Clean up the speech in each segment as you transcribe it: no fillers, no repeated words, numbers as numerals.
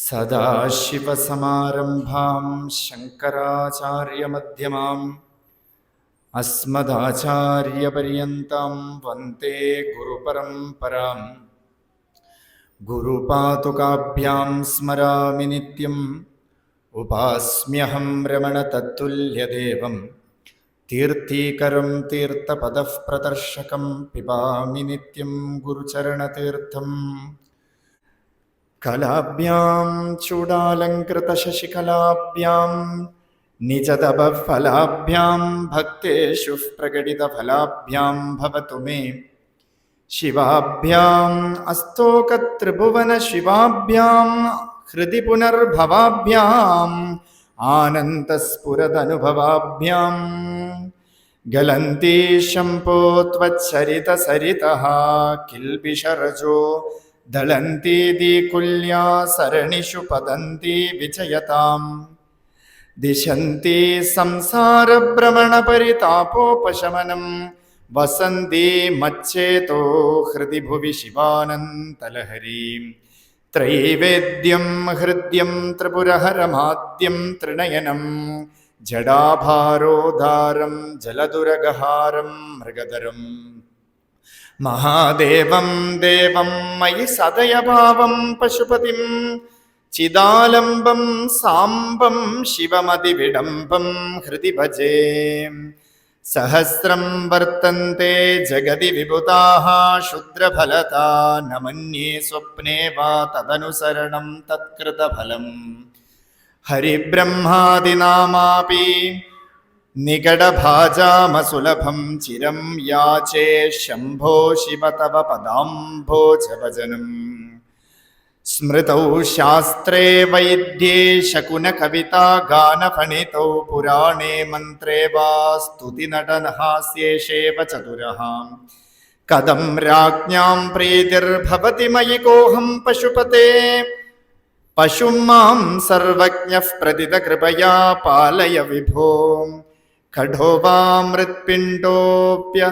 സദാശിവസമാരംഭാം ശങ്കരാചാര്യമധ്യമാം അസ്മദാചാര്യപര്യന്താം വന്ദേ ഗുരുപരമ്പരാം. ഗുരുപാതുകാഭ്യാം സ്മരാമി നിത്യം ഉപാസ്മ്യഹം രമണതത്തുല്യദേവം. തീർത്ഥീകരം തീർത്ഥപദപ്രദർശകം പിബാമി നിത്യം ഗുരുചരണതീർത്ഥം. കലാഭ്യാം ചൂടാലങ്കൃതശശികലാഭ്യാം നിജതപഫലാഭ്യാം ഭക്തേഷു പ്രകടിതഫലാഭ്യാം ഭവതു മേ. ശിവാഭ്യാം അസ്തോകത്രിഭുവന ശിവാഭ്യാം ഹൃദി പുനർഭവാഭ്യാം ആനന്ദസ്ഫുരദനുഭവാഭ്യാം ഗലന്തി ശംഭോ ത്വച്ചരിതസരിതഃ കിൽബിഷരജോ ദളന്തി ദീകുല്യാ സരണിഷു പതന്തി വിജയതാം. ദിശന്തി സംസാരഭ്രമണപരിതാപോപശമനം വസന്തി മച്ചേതോ ഹൃദി ഭുവി ശിവാനന്തലഹരീം. ത്രൈവേദ്യം ഹൃദ്യം ത്രിപുരഹരമാദ്യം ത്രിനയനം ജഡാഭാരോധാരം ജലദുരഗഹാരം മൃഗധരം മഹാദേവം ദേവം മയി സദയഭാവം പശുപതിം ചിദാലംബം സാംബം ശിവമതിവിഡംബം ഹൃദി ഭജേ. സഹസ്രം വർത്തന്തെ ജഗതി വിബുധാഃ ക്ഷുദ്രഫലതാ ന മന്യേ സ്വപ്നെ വാ തദനുസരണം തത്കൃതഫലം. ഹരിബ്രഹ്മാദിനാമാപി നികടഭാജാമസുലഭം ചിരം യാചേ ശംഭോ ശിവ തവ പദാംഭോജഭജനം. സ്മൃതൗ ശാസ്ത്രേ വൈദ്യേ ശകുനകവിതാ ഗാനഫണിതൗ പുരാണേ മന്ത്രേ വാ സ്തുതിനടനഹാസ്യേഷേവ ചതുരഃ. കഥം രാജ്ഞാം പ്രീതിർഭവതി മയി കോഹം പശുപതേ. പശും മാം സർവജ്ഞഃ പ്രതിത കൃപയാ പാലയ വിഭോ. ഖഡോ വാ മൃത്പിണ്ഡോപ്യ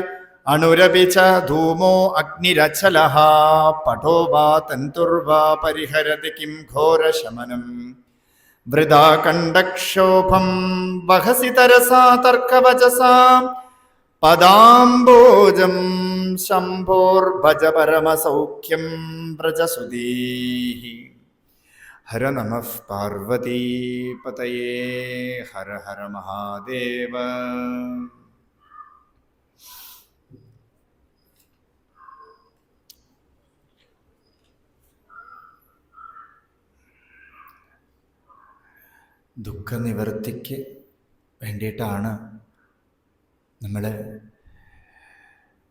അണുരപി ച ധൂമോ അഗ്നിരചലഃ. പഠോ വാ തന്തുർവാ പരിഹരതി കിം ഘോരശമനം. വൃഥാ കണ്ഡക്ഷോഭം വഹസി തരസാ തർക്കവചസാ. പദാംബോജം ശംഭോർഭജ പരമസൗഖ്യം വ്രജസുധീഃ. ഹര നമഃ പാർവതീപതയേ. ഹര ഹര മഹാദേവ. ദുഃഖനിവൃത്തിക്ക് വേണ്ടിയിട്ടാണ് നമ്മൾ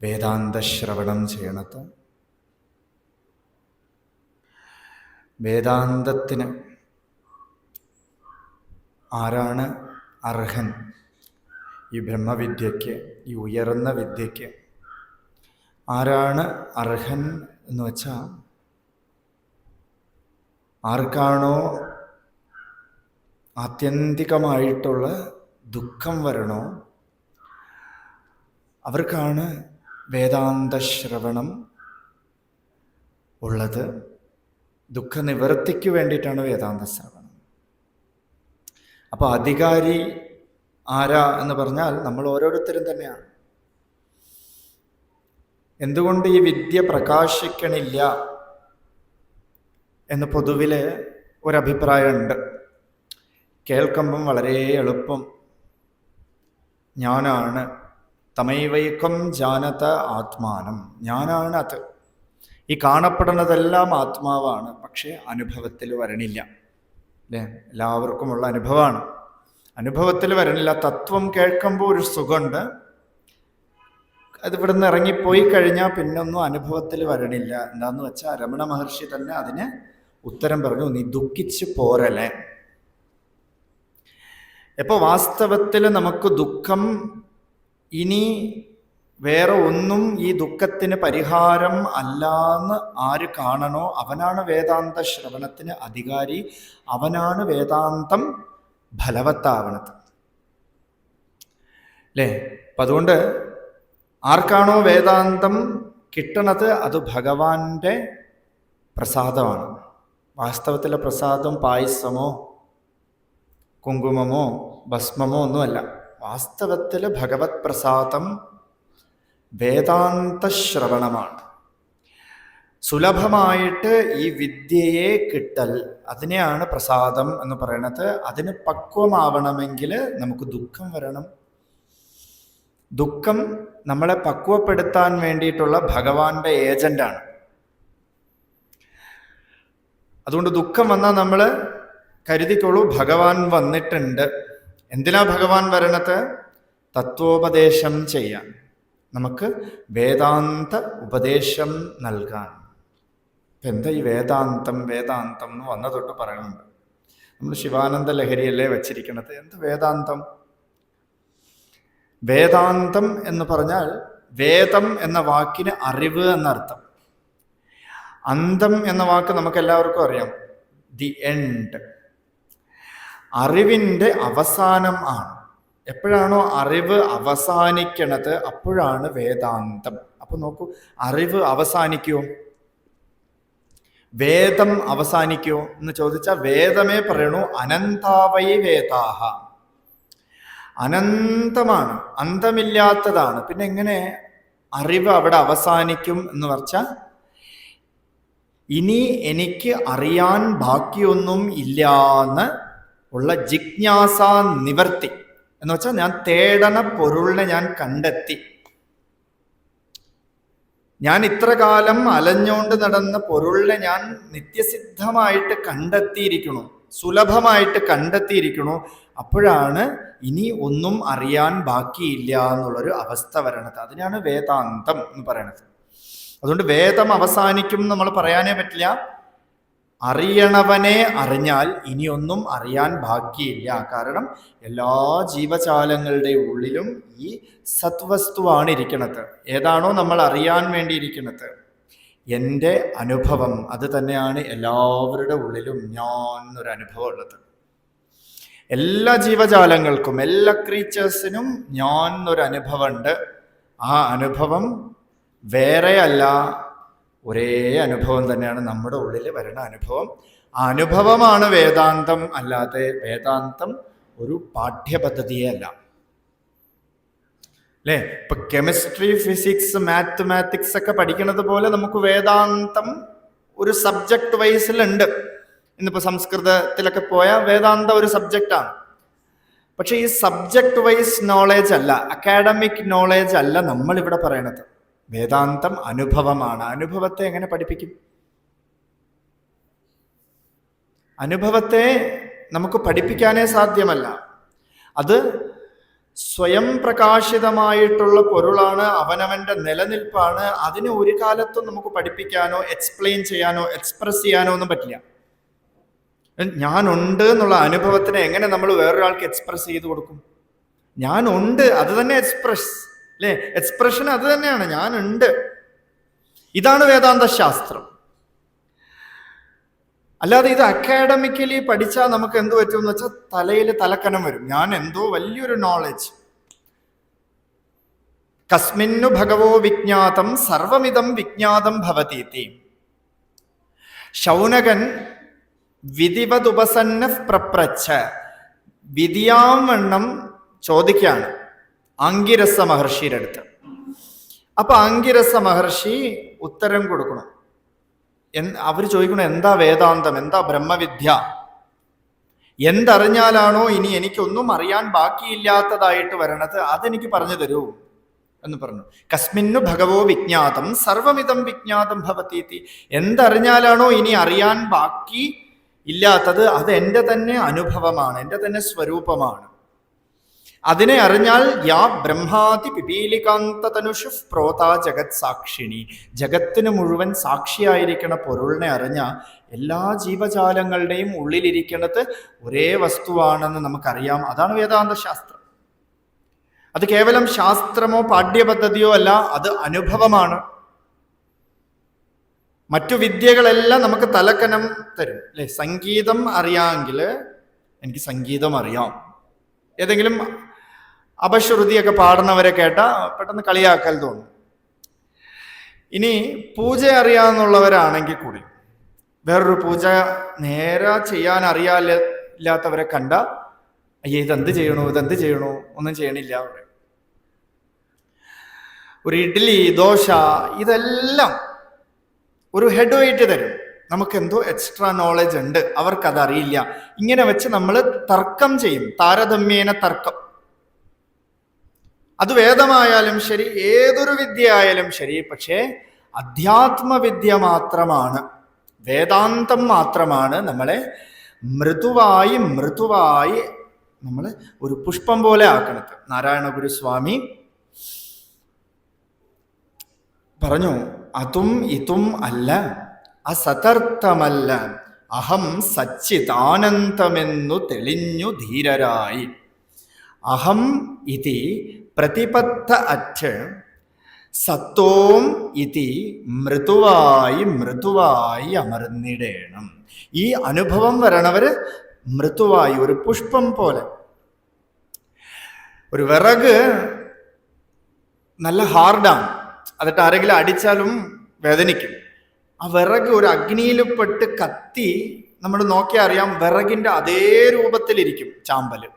വേദാന്തശ്രവണം ചെയ്യണത്. വേദാന്തത്തിന് ആരാണ് അർഹൻ? ഈ ബ്രഹ്മവിദ്യയ്ക്ക്, ഈ ഉയർന്ന വിദ്യയ്ക്ക് ആരാണ് അർഹൻ എന്ന് വെച്ചാൽ, ആർക്കാണോ ആത്യന്തികമായിട്ടുള്ള ദുഃഖം വരണോ അവർക്കാണ് വേദാന്തശ്രവണം ഉള്ളത്. ദുഃഖനിവൃത്തിക്ക് വേണ്ടിയിട്ടാണ് വേദാന്ത ശ്രവണം. അപ്പോൾ അധികാരി ആരാ എന്ന് പറഞ്ഞാൽ നമ്മൾ ഓരോരുത്തരും തന്നെയാണ്. എന്തുകൊണ്ട് ഈ വിദ്യ പ്രകാശിക്കണില്ല എന്ന് പൊതുവിൽ ഒരഭിപ്രായമുണ്ട്. കേൾക്കുമ്പം വളരെ എളുപ്പം ഞാനാണ്, തമൈവൈക്കം ജാനത ആത്മാനം, ഞാനാണ് അത്. ഈ കാണപ്പെടുന്നതെല്ലാം ആത്മാവാണ്, പക്ഷേ അനുഭവത്തിൽ വരണില്ല. അല്ലേ? എല്ലാവർക്കുമുള്ള അനുഭവമാണ്, അനുഭവത്തിൽ വരണില്ല. തത്വം കേൾക്കുമ്പോൾ ഒരു സുഖമുണ്ട്, അത് ഇവിടുന്ന് ഇറങ്ങിപ്പോയി കഴിഞ്ഞാൽ പിന്നെ ഒന്നും അനുഭവത്തിൽ വരണില്ല. എന്താന്ന് വെച്ചാൽ രമണ മഹർഷി തന്നെ അതിന് ഉത്തരം പറഞ്ഞു, നീ ദുഃഖിച്ച് പോരല്ലേ. ഇപ്പോൾ വാസ്തവത്തിൽ നമുക്ക് ദുഃഖം ഇനി വേറെ ഒന്നും ഈ ദുഃഖത്തിന് പരിഹാരം അല്ലാന്ന് ആര് കാണണോ അവനാണ് വേദാന്ത ശ്രവണത്തിന് അധികാരി, അവനാണ് വേദാന്തം ഫലവത്താവണത്. അല്ലേ? അപ്പം അതുകൊണ്ട് ആർക്കാണോ വേദാന്തം കിട്ടണത് അത് ഭഗവാന്റെ പ്രസാദമാണ്. വാസ്തവത്തിലെ പ്രസാദം പായസമോ കുങ്കുമമോ ഭസ്മമോ ഒന്നുമല്ല. വാസ്തവത്തിൽ ഭഗവത് പ്രസാദം വേദാന്ത ശ്രവണമാണ്. സുലഭമായിട്ട് ഈ വിദ്യയെ കിട്ടൽ, അതിനെയാണ് പ്രസാദം എന്ന് പറയുന്നത്. അതിന് പക്വമാവണമെങ്കിൽ നമുക്ക് ദുഃഖം വരണം. ദുഃഖം നമ്മളെ പക്വപ്പെടുത്താൻ വേണ്ടിയിട്ടുള്ള ഭഗവാന്റെ ഏജന്റാണ്. അതുകൊണ്ട് ദുഃഖം വന്നാൽ നമ്മൾ കരുതിക്കോളൂ, ഭഗവാൻ വന്നിട്ടുണ്ട്. എന്തിനാ ഭഗവാൻ വരണത്? തത്വോപദേശം ചെയ്യാൻ, നമുക്ക് വേദാന്ത ഉപദേശം നൽകാൻ. എന്താ ഈ വേദാന്തം വേദാന്തം എന്ന് വന്ന തൊട്ട് പറയുന്നുണ്ട്. നമ്മൾ ശിവാനന്ദ ലഹരിയല്ലേ വച്ചിരിക്കുന്നത്. എന്ത് വേദാന്തം? വേദാന്തം എന്ന് പറഞ്ഞാൽ വേദം എന്ന വാക്കിന് അറിവ് എന്നർത്ഥം. അന്തം എന്ന വാക്ക് നമുക്ക് എല്ലാവർക്കും അറിയാം, ദി എൻഡ്. അറിവിൻ്റെ അവസാനം ആണ്. എപ്പോഴാണോ അറിവ് അവസാനിക്കണത് അപ്പോഴാണ് വേദാന്തം. അപ്പൊ നോക്കൂ, അറിവ് അവസാനിക്കുമോ? വേദം അവസാനിക്കുമോ എന്ന് ചോദിച്ചാൽ വേദമേ പറയണു അനന്താവൈ വേദാഹ. അനന്തമാണ്, അന്തമില്ലാത്തതാണ്. പിന്നെ എങ്ങനെ അറിവ് അവിടെ അവസാനിക്കും എന്ന് പറഞ്ഞാൽ, ഇനി എനിക്ക് അറിയാൻ ബാക്കിയൊന്നും ഇല്ലാന്ന് ഉള്ള ജിജ്ഞാസ നിവർത്തി എന്ന് വെച്ചാൽ ഞാൻ തേടണ പൊരുളിനെ ഞാൻ കണ്ടെത്തി. ഞാൻ ഇത്ര കാലം അലഞ്ഞോണ്ട് നടന്ന പൊരുളിനെ ഞാൻ നിത്യസിദ്ധമായിട്ട് കണ്ടെത്തിയിരിക്കണു, സുലഭമായിട്ട് കണ്ടെത്തിയിരിക്കണു. അപ്പോഴാണ് ഇനി ഒന്നും അറിയാൻ ബാക്കിയില്ല എന്നുള്ളൊരു അവസ്ഥ വരണത്. അതിനാണ് വേദാന്തം എന്ന് പറയണത്. അതുകൊണ്ട് വേദം അവസാനിക്കും നമ്മൾ പറയാനേ പറ്റില്ല. അറിയണവനെ അറിഞ്ഞാൽ ഇനിയൊന്നും അറിയാൻ ബാക്കിയില്ല. കാരണം എല്ലാ ജീവജാലങ്ങളുടെ ഉള്ളിലും ഈ സത്വസ്തുവാണ് ഇരിക്കുന്നത്. ഏതാണോ നമ്മൾ അറിയാൻ വേണ്ടിയിരിക്കുന്നത്, എൻ്റെ അനുഭവം, അത് തന്നെയാണ് എല്ലാവരുടെ ഉള്ളിലും ഞാൻ എന്നൊരു അനുഭവം ഉള്ളത്. എല്ലാ ജീവജാലങ്ങൾക്കും, എല്ലാ ക്രീച്ചേഴ്സിനും ഞാൻ എന്നൊരു അനുഭവമുണ്ട്. ആ അനുഭവം വേറെയല്ല, ഒരേ അനുഭവം തന്നെയാണ് നമ്മുടെ ഉള്ളിൽ വരുന്ന അനുഭവം. ആ അനുഭവമാണ് വേദാന്തം. അല്ലാതെ വേദാന്തം ഒരു പാഠ്യപദ്ധതിയേ അല്ല. അല്ലേ? ഇപ്പൊ കെമിസ്ട്രി, ഫിസിക്സ്, മാത്തമാറ്റിക്സ് ഒക്കെ പഠിക്കുന്നത് പോലെ നമുക്ക് വേദാന്തം ഒരു സബ്ജക്ട് വൈസിലുണ്ട്. ഇന്നിപ്പോ സംസ്കൃതത്തിലൊക്കെ പോയാൽ വേദാന്തം ഒരു സബ്ജക്റ്റാണ്. പക്ഷെ ഈ സബ്ജക്ട് വൈസ് നോളേജ് അല്ല, അക്കാഡമിക് നോളേജ് അല്ല നമ്മൾ ഇവിടെ പറയണത്. വേദാന്തം അനുഭവമാണ്. അനുഭവത്തെ എങ്ങനെ പഠിപ്പിക്കും? അനുഭവത്തെ നമുക്ക് പഠിപ്പിക്കാനേ സാധ്യമല്ല. അത് സ്വയം പ്രകാശിതമായിട്ടുള്ള പൊരുളാണ്, അവനവന്റെ നിലനിൽപ്പാണ്. അതിനെ ഒരു കാലത്തും നമുക്ക് പഠിപ്പിക്കാനോ എക്സ്പ്ലെയിൻ ചെയ്യാനോ എക്സ്പ്രസ് ചെയ്യാനോ ഒന്നും പറ്റില്ല. ഞാനുണ്ട് എന്നുള്ള അനുഭവത്തിനെ എങ്ങനെ നമ്മൾ വേറൊരാൾക്ക് എക്സ്പ്രസ് ചെയ്ത് കൊടുക്കും? ഞാനുണ്ട്, അത് തന്നെ എക്സ്പ്രസ്, അല്ലേ? എക്സ്പ്രഷൻ അത് തന്നെയാണ്, ഞാനുണ്ട്. ഇതാണ് വേദാന്ത ശാസ്ത്രം. അല്ലാതെ ഇത് അക്കാഡമിക്കലി പഠിച്ചാൽ നമുക്ക് എന്ത് പറ്റും എന്ന് വെച്ചാൽ തലയിൽ തലക്കനം വരും. ഞാൻ എന്തോ വലിയൊരു നോളജ്. കസ്മിന്നു ഭഗവോ വിജ്ഞാതം സർവമിതം വിജ്ഞാതം ഭവതീതി. ശൗനകൻ വിധിവതുപസന്ന പ്രപ്രച്ഛ, വിധിയാം വണ്ണം ചോദിക്കാണ് ആംഗിരസ മഹർഷിയുടെ അടുത്ത്. അപ്പൊ ആംഗിരസ മഹർഷി ഉത്തരം കൊടുക്കണം. അവർ ചോദിക്കണം, എന്താ വേദാന്തം, എന്താ ബ്രഹ്മവിദ്യ, എന്തറിഞ്ഞാലാണോ ഇനി എനിക്കൊന്നും അറിയാൻ ബാക്കിയില്ലാത്തതായിട്ട് വരണത്, അതെനിക്ക് പറഞ്ഞു തരൂ എന്ന് പറഞ്ഞു. കസ്മിന്നു ഭഗവോ വിജ്ഞാതം സർവമിതം വിജ്ഞാതം ഭവതീതി. എന്തറിഞ്ഞാലാണോ ഇനി അറിയാൻ ബാക്കി ഇല്ലാത്തത്, അത് എൻ്റെ തന്നെ അനുഭവമാണ്, എൻ്റെ തന്നെ സ്വരൂപമാണ്. അതിനെ അറിഞ്ഞാൽ യാ ബ്രഹ്മാതി പിപീലികാന്ത തനുഷു പ്രോതാ ജഗത് സാക്ഷിണി. ജഗത്തിന് മുഴുവൻ സാക്ഷിയായിരിക്കണ പൊരുളിനെ അറിഞ്ഞ എല്ലാ ജീവജാലങ്ങളുടെയും ഉള്ളിലിരിക്കുന്നത് ഒരേ വസ്തുവാണെന്ന് നമുക്കറിയാം. അതാണ് വേദാന്ത ശാസ്ത്രം. അത് കേവലം ശാസ്ത്രമോ പാഠ്യപദ്ധതിയോ അല്ല, അത് അനുഭവമാണ്. മറ്റു വിദ്യകളെല്ലാം നമുക്ക് തലക്കനം തരും, അല്ലെ? സംഗീതം അറിയാമെങ്കിൽ എനിക്ക് സംഗീതം അറിയാം. ഏതെങ്കിലും അപശ്രുതിയൊക്കെ പാടുന്നവരെ കേട്ടാൽ പെട്ടെന്ന് കളിയാക്കൽ തോന്നും. ഇനി പൂജ അറിയാവുന്നവരാണെങ്കിൽ കൂടി വേറൊരു പൂജ നേരെ ചെയ്യാൻ അറിയാനില്ലാത്തവരെ കണ്ട അയ്യേ ഇതെന്ത് ചെയ്യണു ഒന്നും ചെയ്യണില്ല. ഒരു ഇഡ്ഡലി ദോശ ഇതെല്ലാം ഒരു ഹെഡ് വെയിറ്റ് തരും. നമുക്കെന്തോ എക്സ്ട്രാ നോളജ് ഉണ്ട്, അവർക്കതറിയില്ല. ഇങ്ങനെ വെച്ച് നമ്മൾ തർക്കം ചെയ്യും, താരതമ്യേന തർക്കം. അത് വേദമായാലും ശരി, ഏതൊരു വിദ്യ ആയാലും ശരി. പക്ഷേ അധ്യാത്മവിദ്യ മാത്രമാണ്, വേദാന്തം മാത്രമാണ് നമ്മളെ മൃദുവായി നമ്മൾ ഒരു പുഷ്പം പോലെ ആക്കണത്. നാരായണ ഗുരുസ്വാമി പറഞ്ഞു, അതും ഇതും അല്ല, അസതർത്ഥമല്ല, അഹം സച്ചിദാനന്ദമെന്നു തെളിഞ്ഞു ധീരരായി. അഹം ഇതി പ്രതിപത്ത അറ്റ് സത്തോം ഇതി മൃദുവായി അമർന്നിടേണം. ഈ അനുഭവം വരണവര് മൃദുവായി ഒരു പുഷ്പം പോലെ. ഒരു വിറക് നല്ല ഹാർഡാണ്, അതിട്ട് ആരെങ്കിലും അടിച്ചാലും വേദനിക്കും. ആ വിറക് ഒരു അഗ്നിയിൽ പെട്ട് കത്തി നമ്മൾ നോക്കിയാൽ അറിയാം, വിറകിന്റെ അതേ രൂപത്തിലിരിക്കും ചാമ്പല്.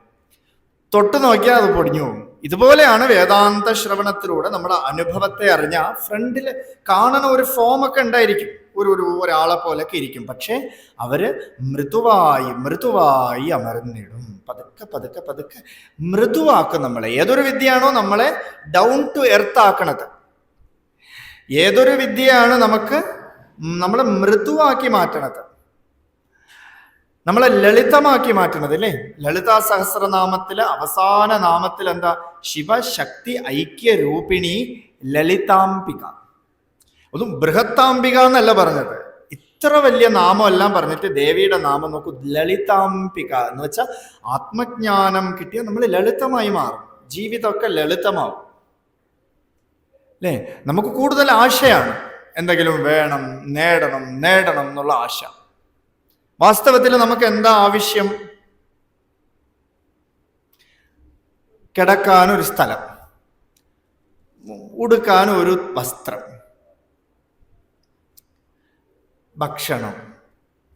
തൊട്ട് നോക്കിയാൽ അത് പൊടിഞ്ഞു പോകും. ഇതുപോലെയാണ് വേദാന്ത ശ്രവണത്തിലൂടെ നമ്മുടെ അനുഭവത്തെ അറിഞ്ഞ ഫ്രണ്ടിൽ കാണുന്ന ഒരു ഫോമൊക്കെ ഉണ്ടായിരിക്കും, ഒരാളെ പോലൊക്കെ ഇരിക്കും. പക്ഷെ അവര് മൃദുവായി അമർന്നിടും. പതുക്കെ മൃദുവാക്കും നമ്മളെ. ഏതൊരു വിദ്യയാണോ നമ്മളെ ഡൗൺ ടു എർത്ത് ആക്കണത്, ഏതൊരു വിദ്യയാണ് നമ്മളെ മൃദുവാക്കി മാറ്റണത്, നമ്മളെ ലളിതമാക്കി മാറ്റണത് അല്ലേ? ലളിതാ സഹസ്രനാമത്തിലെ അവസാന നാമത്തിൽ എന്താ? ശിവശക്തി ഐക്യരൂപിണി ലളിതാംബിക. ഒന്നും ബൃഹത്താംബിക എന്നല്ല പറഞ്ഞത്. ഇത്ര വലിയ നാമമെല്ലാം പറഞ്ഞിട്ട് ദേവിയുടെ നാമം നോക്കൂ, ലളിതാംബിക എന്ന് വെച്ചാൽ ആത്മജ്ഞാനം കിട്ടിയ നമ്മൾ ലളിതമായി മാറും, ജീവിതമൊക്കെ ലളിതമാവും അല്ലേ? നമുക്ക് കൂടുതൽ ആശയാണ്, എന്തെങ്കിലും വേണം, നേടണം എന്നുള്ള ആശ. വാസ്തവത്തിൽ നമുക്ക് എന്താ ആവശ്യം? കിടക്കാനൊരു സ്ഥലം, ഉടുക്കാനൊരു വസ്ത്രം, ഭക്ഷണം.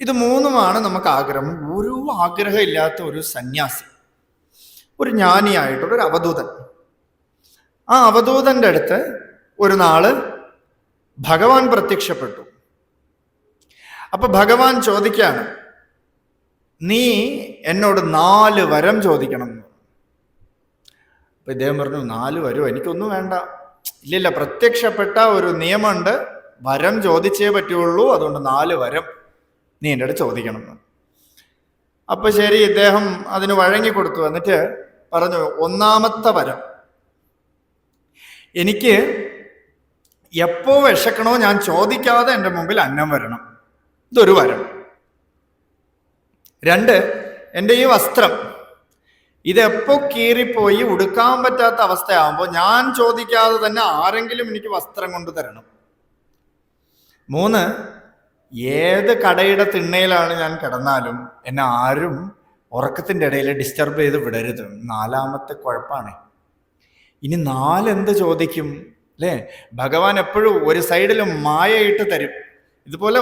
ഇത് മൂന്നുമാണ് നമുക്ക് ആഗ്രഹം. ഒരു ആഗ്രഹം ഇല്ലാത്ത ഒരു സന്യാസി, ഒരു ജ്ഞാനിയായിട്ടുള്ള ഒരു അവധൂതൻ. ആ അവധൂതന്റെ അടുത്ത് ഒരു നാള് ഭഗവാൻ പ്രത്യക്ഷപ്പെട്ടു. അപ്പൊ ഭഗവാൻ ചോദിക്കാണ്, നീ എന്നോട് 4 വരം ചോദിക്കണം. അപ്പൊ ഇദ്ദേഹം പറഞ്ഞു, 4 വരോ? എനിക്കൊന്നും വേണ്ട. ഇല്ലില്ല, പ്രത്യക്ഷപ്പെട്ട ഒരു നിയമമുണ്ട്, വരം ചോദിച്ചേ പറ്റുള്ളൂ, അതുകൊണ്ട് 4 വരം നീ എൻ്റെ അടുത്ത് ചോദിക്കണം. അപ്പൊ ശരി, ഇദ്ദേഹം അതിന് വഴങ്ങിക്കൊടുത്തു. എന്നിട്ട് പറഞ്ഞു, 1ാമത്തെ വരം, എനിക്ക് എപ്പോ വിശക്കണോ ഞാൻ ചോദിക്കാതെ എൻ്റെ മുമ്പിൽ അന്നം വരണം. ഇതൊരു വരം. 2, എൻ്റെ ഈ വസ്ത്രം ഇതെപ്പോ കീറിപ്പോയി ഉടുക്കാൻ പറ്റാത്ത അവസ്ഥയാകുമ്പോൾ ഞാൻ ചോദിക്കാതെ തന്നെ ആരെങ്കിലും എനിക്ക് വസ്ത്രം കൊണ്ട് തരണം. 3, ഏത് കടയുടെ തിണ്ണയിലാണ് ഞാൻ കിടന്നാലും എന്നെ ആരും ഉറക്കത്തിൻ്റെ ഇടയിൽ ഡിസ്റ്റർബ് ചെയ്ത് വിടരുത്. 4ാമത്തെ കുഴപ്പമാണ്. ഇനി 4 എന്ത് ചോദിക്കും അല്ലേ? ഭഗവാൻ എപ്പോഴും ഒരു സൈഡിൽ മായയിട്ട് തരും. ഇതുപോലെ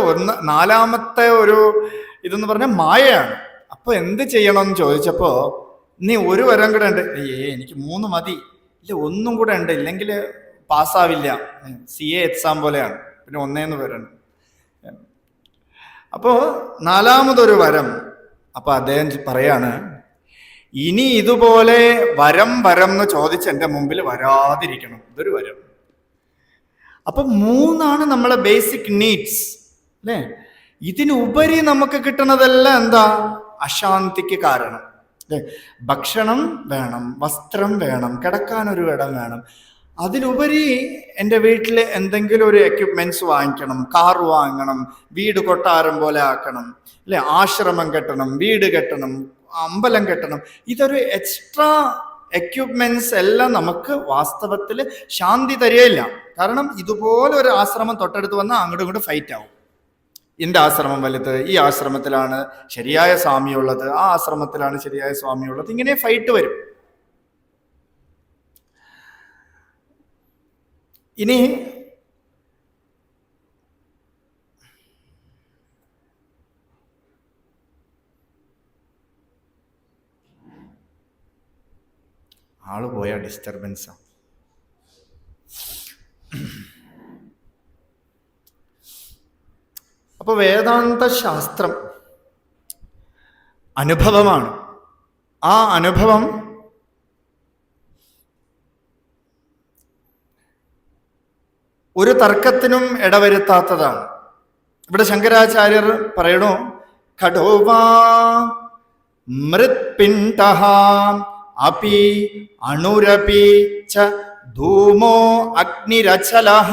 4ാമത്തെ ഒരു ഇതെന്ന് പറഞ്ഞാൽ മായയാണ്. അപ്പൊ എന്ത് ചെയ്യണമെന്ന് ചോദിച്ചപ്പോ, നീ ഒരു വരം കൂടെ ഉണ്ട്. എനിക്ക് 3 മതി. ഇല്ല, 1 കൂടെ ഉണ്ട്, ഇല്ലെങ്കിൽ പാസ്സാവില്ല. CA എക്സാം പോലെയാണ്, പിന്നെ 1 വരണം. അപ്പോ 4ാമതൊരു വരം. അപ്പൊ അദ്ദേഹം പറയാണ്, ഇനി ഇതുപോലെ വരം എന്ന് ചോദിച്ച് എൻ്റെ മുമ്പിൽ വരാതിരിക്കണം. ഇതൊരു വരം. അപ്പൊ 3 നമ്മളെ ബേസിക് നീഡ്സ് അല്ലേ? ഇതിനുപരി നമുക്ക് കിട്ടുന്നതെല്ലാം എന്താ? അശാന്തിക്ക് കാരണം അല്ലേ? ഭക്ഷണം വേണം, വസ്ത്രം വേണം, കിടക്കാനൊരു ഇടം വേണം. അതിലുപരി എൻ്റെ വീട്ടിൽ എന്തെങ്കിലും ഒരു എക്യുപ്മെന്റ്സ് വാങ്ങിക്കണം, കാർ വാങ്ങണം, വീട് കൊട്ടാരം പോലെ ആക്കണം അല്ലെ? ആശ്രമം കെട്ടണം, വീട് കെട്ടണം, അമ്പലം കെട്ടണം. ഇതൊരു എക്സ്ട്രാ എക്യുപ്മെന്റ്സ് എല്ലാം നമുക്ക് വാസ്തവത്തിൽ ശാന്തി തരികയില്ല. കാരണം ഇതുപോലെ ഒരു ആശ്രമം തൊട്ടടുത്ത് വന്നാൽ അങ്ങോട്ടും ഇങ്ങോട്ടും ഫൈറ്റ് ആവും. എൻ്റെ ആശ്രമം വലുത്, ഈ ആശ്രമത്തിലാണ് ശരിയായ സ്വാമിയുള്ളത്, ആ ആശ്രമത്തിലാണ് ശരിയായ സ്വാമിയുള്ളത്, ഇങ്ങനെ ഫൈറ്റ് വരും. ഇനി ആള് പോയ ഡിസ്റ്റർബൻസാ. അപ്പോൾ വേദാന്ത ശാസ്ത്രം അനുഭവമാണ്. ആ അനുഭവം ഒരു തർക്കത്തിനും ഇടവരുത്താത്തതാണ്. ഇവിടെ ശങ്കരാചാര്യർ പറയണു, ഘടോവാ മൃത്പിണ്ഡഃ അപി അണുരപി ച ധൂമോ അഗ്നിരചലഃ.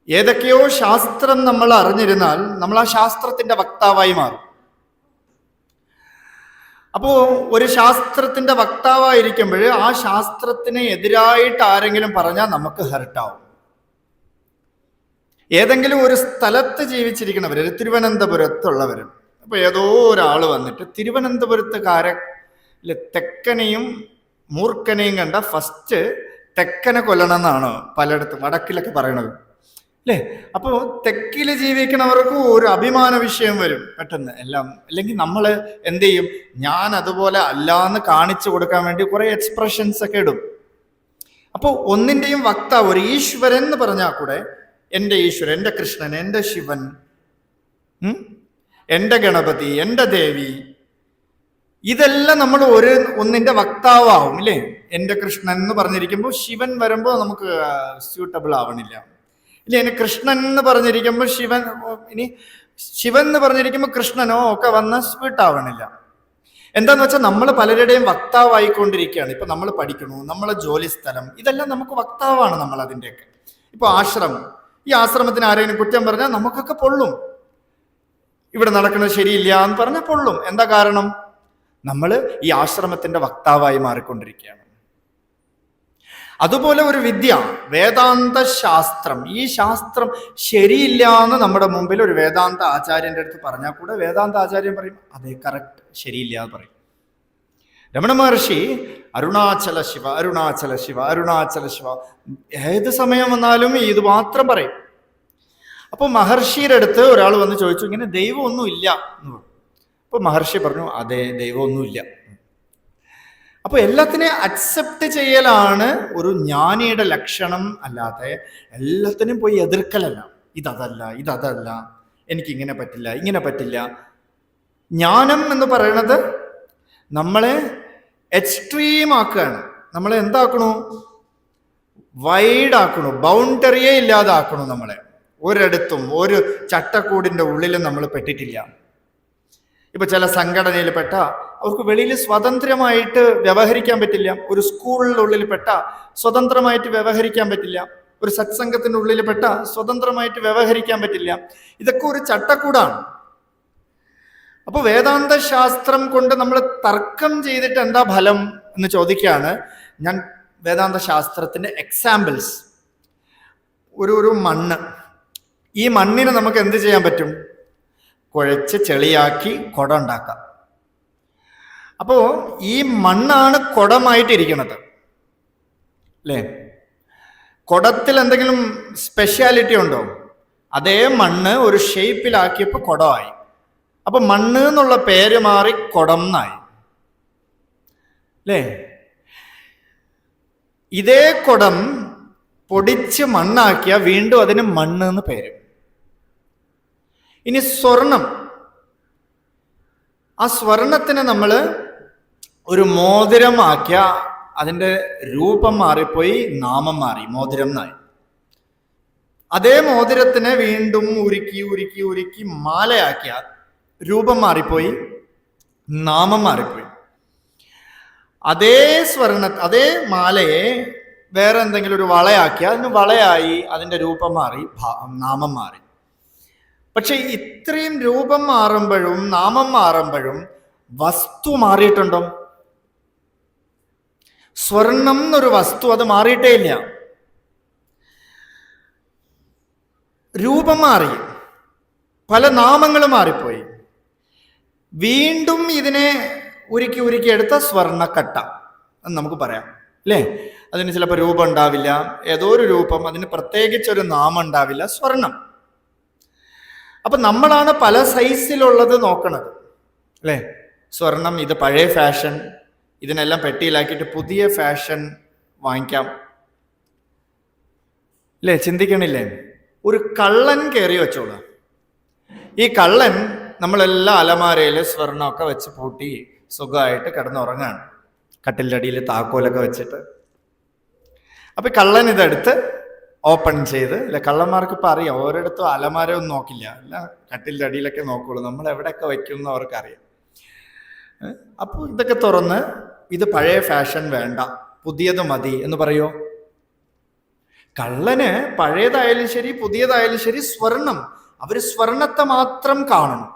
ഏതൊക്കെയോ ശാസ്ത്രം നമ്മൾ അറിഞ്ഞിരുന്നാൽ നമ്മൾ ആ ശാസ്ത്രത്തിന്റെ വക്താവായി മാറും. അപ്പോ ഒരു ശാസ്ത്രത്തിന്റെ വക്താവായിരിക്കുമ്പോൾ ആ ശാസ്ത്രത്തിന് എതിരായിട്ട് ആരെങ്കിലും പറഞ്ഞാൽ നമുക്ക് ഹർട്ടാവും. ഏതെങ്കിലും ഒരു സ്ഥലത്ത് ജീവിച്ചിരിക്കണവർ, തിരുവനന്തപുരത്തുള്ളവർ, അപ്പൊ ഏതോ ഒരാൾ വന്നിട്ട് തിരുവനന്തപുരത്തുകാരെ തെക്കനെയും മൂർഖനെയും കണ്ട ഫസ്റ്റ് തെക്കനെ കൊല്ലണം എന്നാണ് പലയിടത്തും വടക്കിലൊക്കെ പറയണത്, അല്ലേ? അപ്പോൾ തെക്കില് ജീവിക്കണവർക്ക് ഒരു അഭിമാന വിഷയം വരും പെട്ടെന്ന് എല്ലാം. അല്ലെങ്കിൽ നമ്മൾ എന്ത് ചെയ്യും? ഞാൻ അതുപോലെ അല്ലാന്ന് കാണിച്ചു കൊടുക്കാൻ വേണ്ടി കുറെ എക്സ്പ്രഷൻസ് ഒക്കെ ഇടും. അപ്പോൾ ഒന്നിൻ്റെയും വക്താവ് ഒരു ഈശ്വരൻ എന്ന് പറഞ്ഞാൽ കൂടെ എൻ്റെ ഈശ്വരൻ, എൻ്റെ കൃഷ്ണൻ, എൻ്റെ ശിവൻ, എൻ്റെ ഗണപതി, എൻ്റെ ദേവി, ഇതെല്ലാം നമ്മൾ ഒന്നിൻ്റെ വക്താവാവും, ഇല്ലേ? എൻ്റെ കൃഷ്ണൻ എന്ന് പറഞ്ഞിരിക്കുമ്പോൾ ശിവൻ വരുമ്പോൾ നമുക്ക് സ്യൂട്ടബിൾ ആവണില്ല, ഇല്ല. ഇനി കൃഷ്ണൻ എന്ന് പറഞ്ഞിരിക്കുമ്പോൾ ശിവൻ, ഇനി ശിവൻ എന്ന് പറഞ്ഞിരിക്കുമ്പോൾ കൃഷ്ണനോ ഒക്കെ വന്ന് സ്യൂട്ടാവണില്ല. എന്താന്ന് വെച്ചാൽ നമ്മൾ പലരുടെയും വക്താവായിക്കൊണ്ടിരിക്കുകയാണ്. ഇപ്പൊ നമ്മൾ പഠിക്കണു, നമ്മളെ ജോലി സ്ഥലം, ഇതെല്ലാം നമുക്ക് വക്താവാണ് നമ്മൾ അതിൻ്റെയൊക്കെ. ഇപ്പൊ ആശ്രമം, ഈ ആശ്രമത്തിന് ആരെങ്കിലും കുറ്റം പറഞ്ഞാൽ നമുക്കൊക്കെ പൊള്ളും. ഇവിടെ നടക്കുന്നത് ശരിയില്ല എന്ന് പറഞ്ഞാൽ പൊള്ളും. എന്താ കാരണം? നമ്മൾ ഈ ആശ്രമത്തിന്റെ വക്താവായി മാറിക്കൊണ്ടിരിക്കുകയാണ്. അതുപോലെ ഒരു വിദ്യ, വേദാന്ത ശാസ്ത്രം, ഈ ശാസ്ത്രം ശരിയില്ല എന്ന് നമ്മുടെ മുമ്പിൽ ഒരു വേദാന്ത ആചാര്യന്റെ അടുത്ത് പറഞ്ഞാൽ കൂടെ വേദാന്ത ആചാര്യൻ പറയും, അതെ കറക്റ്റ്, ശരിയില്ല എന്ന് പറയും. രമണ മഹർഷി അരുണാചല ശിവ, അരുണാചല ശിവ, അരുണാചല ശിവ, ഏത് സമയം വന്നാലും ഇത് മാത്രം പറയും. അപ്പൊ മഹർഷിയുടെ അടുത്ത് ഒരാൾ വന്ന് ചോദിച്ചു, ഇങ്ങനെ ദൈവം ഒന്നും ഇല്ല എന്ന് പറഞ്ഞു. അപ്പൊ മഹർഷി പറഞ്ഞു, അതെ ദൈവമൊന്നുമില്ല. അപ്പൊ എല്ലാത്തിനെയും അക്സെപ്റ്റ് ചെയ്യലാണ് ഒരു ജ്ഞാനിയുടെ ലക്ഷണം, അല്ലാതെ എല്ലാത്തിനും പോയി എതിർക്കലല്ല. ഇതല്ല, ഇതല്ല, എനിക്കിങ്ങനെ പറ്റില്ല, ഇങ്ങനെ പറ്റില്ല. ജ്ഞാനം എന്ന് പറയുന്നത് നമ്മളെ എക്സ്ട്രീം ആക്കുകയാണ്. നമ്മളെ എന്താക്കണു? വൈഡ് ആക്കണു, ബൗണ്ടറിയെ ഇല്ലാതാക്കണു. നമ്മളെ ഒരിടത്തും ഒരു ചട്ടക്കൂടിന്റെ ഉള്ളിലും നമ്മൾ പെട്ടിട്ടില്ല. ഇപ്പൊ ചില സംഘടനയിൽ പെട്ട അവർക്ക് വെളിയിൽ സ്വതന്ത്രമായിട്ട് വ്യവഹരിക്കാൻ പറ്റില്ല. ഒരു സ്കൂളിനുള്ളിൽ പെട്ട സ്വതന്ത്രമായിട്ട് വ്യവഹരിക്കാൻ പറ്റില്ല. ഒരു സത്സംഗത്തിന്റെ ഉള്ളിൽ പെട്ട സ്വതന്ത്രമായിട്ട് വ്യവഹരിക്കാൻ പറ്റില്ല. ഇതൊക്കെ ഒരു ചട്ടക്കൂടാണ്. അപ്പൊ വേദാന്ത ശാസ്ത്രം കൊണ്ട് നമ്മൾ തർക്കം ചെയ്തിട്ട് എന്താ ഫലം എന്ന് ചോദിക്കുകയാണ് ഞാൻ. വേദാന്ത ശാസ്ത്രത്തിന്റെ എക്സാമ്പിൾസ്, ഒരു മണ്ണ്, ഈ മണ്ണിനെ നമുക്ക് എന്ത് ചെയ്യാൻ പറ്റും? കുഴച്ച് ചെളിയാക്കി കുടം ഉണ്ടാക്കാം. അപ്പോ ഈ മണ്ണാണ് കുടമായിട്ടിരിക്കുന്നത്, അല്ലേ? കുടത്തിൽ എന്തെങ്കിലും സ്പെഷ്യാലിറ്റി ഉണ്ടോ? അതേ മണ്ണ് ഒരു ഷേപ്പിലാക്കിയപ്പോൾ കുടമായി. അപ്പൊ മണ്ണ് എന്നുള്ള പേര് മാറി കുടം എന്നായി, അല്ലേ? ഇതേ കുടം പൊടിച്ച് മണ്ണാക്കിയ വീണ്ടും അതിന് മണ്ണ് എന്ന് പേര്. ഇനി സ്വർണം, ആ സ്വർണത്തിന് നമ്മൾ ഒരു മോതിരമാക്കിയ അതിൻ്റെ രൂപം മാറിപ്പോയി, നാമം മാറി, മോതിരം എന്നായി. അതേ മോതിരത്തിനെ വീണ്ടും ഉരുക്കി ഉരുക്കി ഉരുക്കി മാലയാക്കിയ രൂപം മാറിപ്പോയി, നാമം മാറിപ്പോയി. അതേ അതേ മാലയെ വേറെ എന്തെങ്കിലും ഒരു വളയാക്കി അതിന് വളയായി, അതിൻ്റെ രൂപം മാറി, നാമം മാറി. പക്ഷെ ഇത്രയും രൂപം മാറുമ്പോഴും നാമം മാറുമ്പോഴും വസ്തു മാറിയിട്ടുണ്ടോ? സ്വർണം എന്നൊരു വസ്തു അത് മാറിയിട്ടേ ഇല്ല. രൂപം മാറി, പല നാമങ്ങൾ മാറിപ്പോയി. വീണ്ടും ഇതിനെ ഉരുക്കി ഉരുക്കി എടുത്ത സ്വർണ്ണക്കട്ട എന്ന് നമുക്ക് പറയാം, അല്ലേ? അതിന് ചിലപ്പോൾ രൂപം ഉണ്ടാവില്ല, ഏതോ ഒരു രൂപം, അതിന് പ്രത്യേകിച്ചൊരു നാമം ഉണ്ടാവില്ല, സ്വർണം. അപ്പൊ നമ്മളാണ് പല സൈസിലുള്ളത് നോക്കണത്, അല്ലേ? സ്വർണം ഇത് പഴയ ഫാഷൻ, ഇതിനെല്ലാം പെട്ടിയിലാക്കിയിട്ട് പുതിയ ഫാഷൻ വാങ്ങിക്കാം. അല്ലേ? ചിന്തിക്കണില്ലേ? ഒരു കള്ളൻ കയറി വെച്ചോളാം. ഈ കള്ളൻ നമ്മളെല്ലാം അലമാരയിൽ സ്വർണ്ണമൊക്കെ വെച്ച് പൂട്ടി സുഖമായിട്ട് കിടന്നുറങ്ങാണ്, കട്ടിലിൻ്റെ അടിയിൽ താക്കോലൊക്കെ വെച്ചിട്ട്. അപ്പൊ കള്ളൻ ഇതെടുത്ത് ഓപ്പൺ ചെയ്ത്, അല്ലെ, കള്ളന്മാർക്ക് ഇപ്പം അറിയാം, ഓരോരിടത്തും അലമാര ഒന്നും നോക്കില്ല, അല്ല കട്ടിലിൻ്റെ അടിയിലൊക്കെ നോക്കുള്ളൂ, നമ്മൾ എവിടെയൊക്കെ വയ്ക്കും എന്ന് അവർക്കറിയാം. അപ്പോൾ ഇതൊക്കെ തുറന്ന് ഇത് പഴയ ഫാഷൻ വേണ്ട, പുതിയത് മതി എന്ന് പറയോ? കള്ളന് പഴയതായാലും ശരി പുതിയതായാലും ശരി സ്വർണം, അവര് സ്വർണത്തെ മാത്രം കാണണം.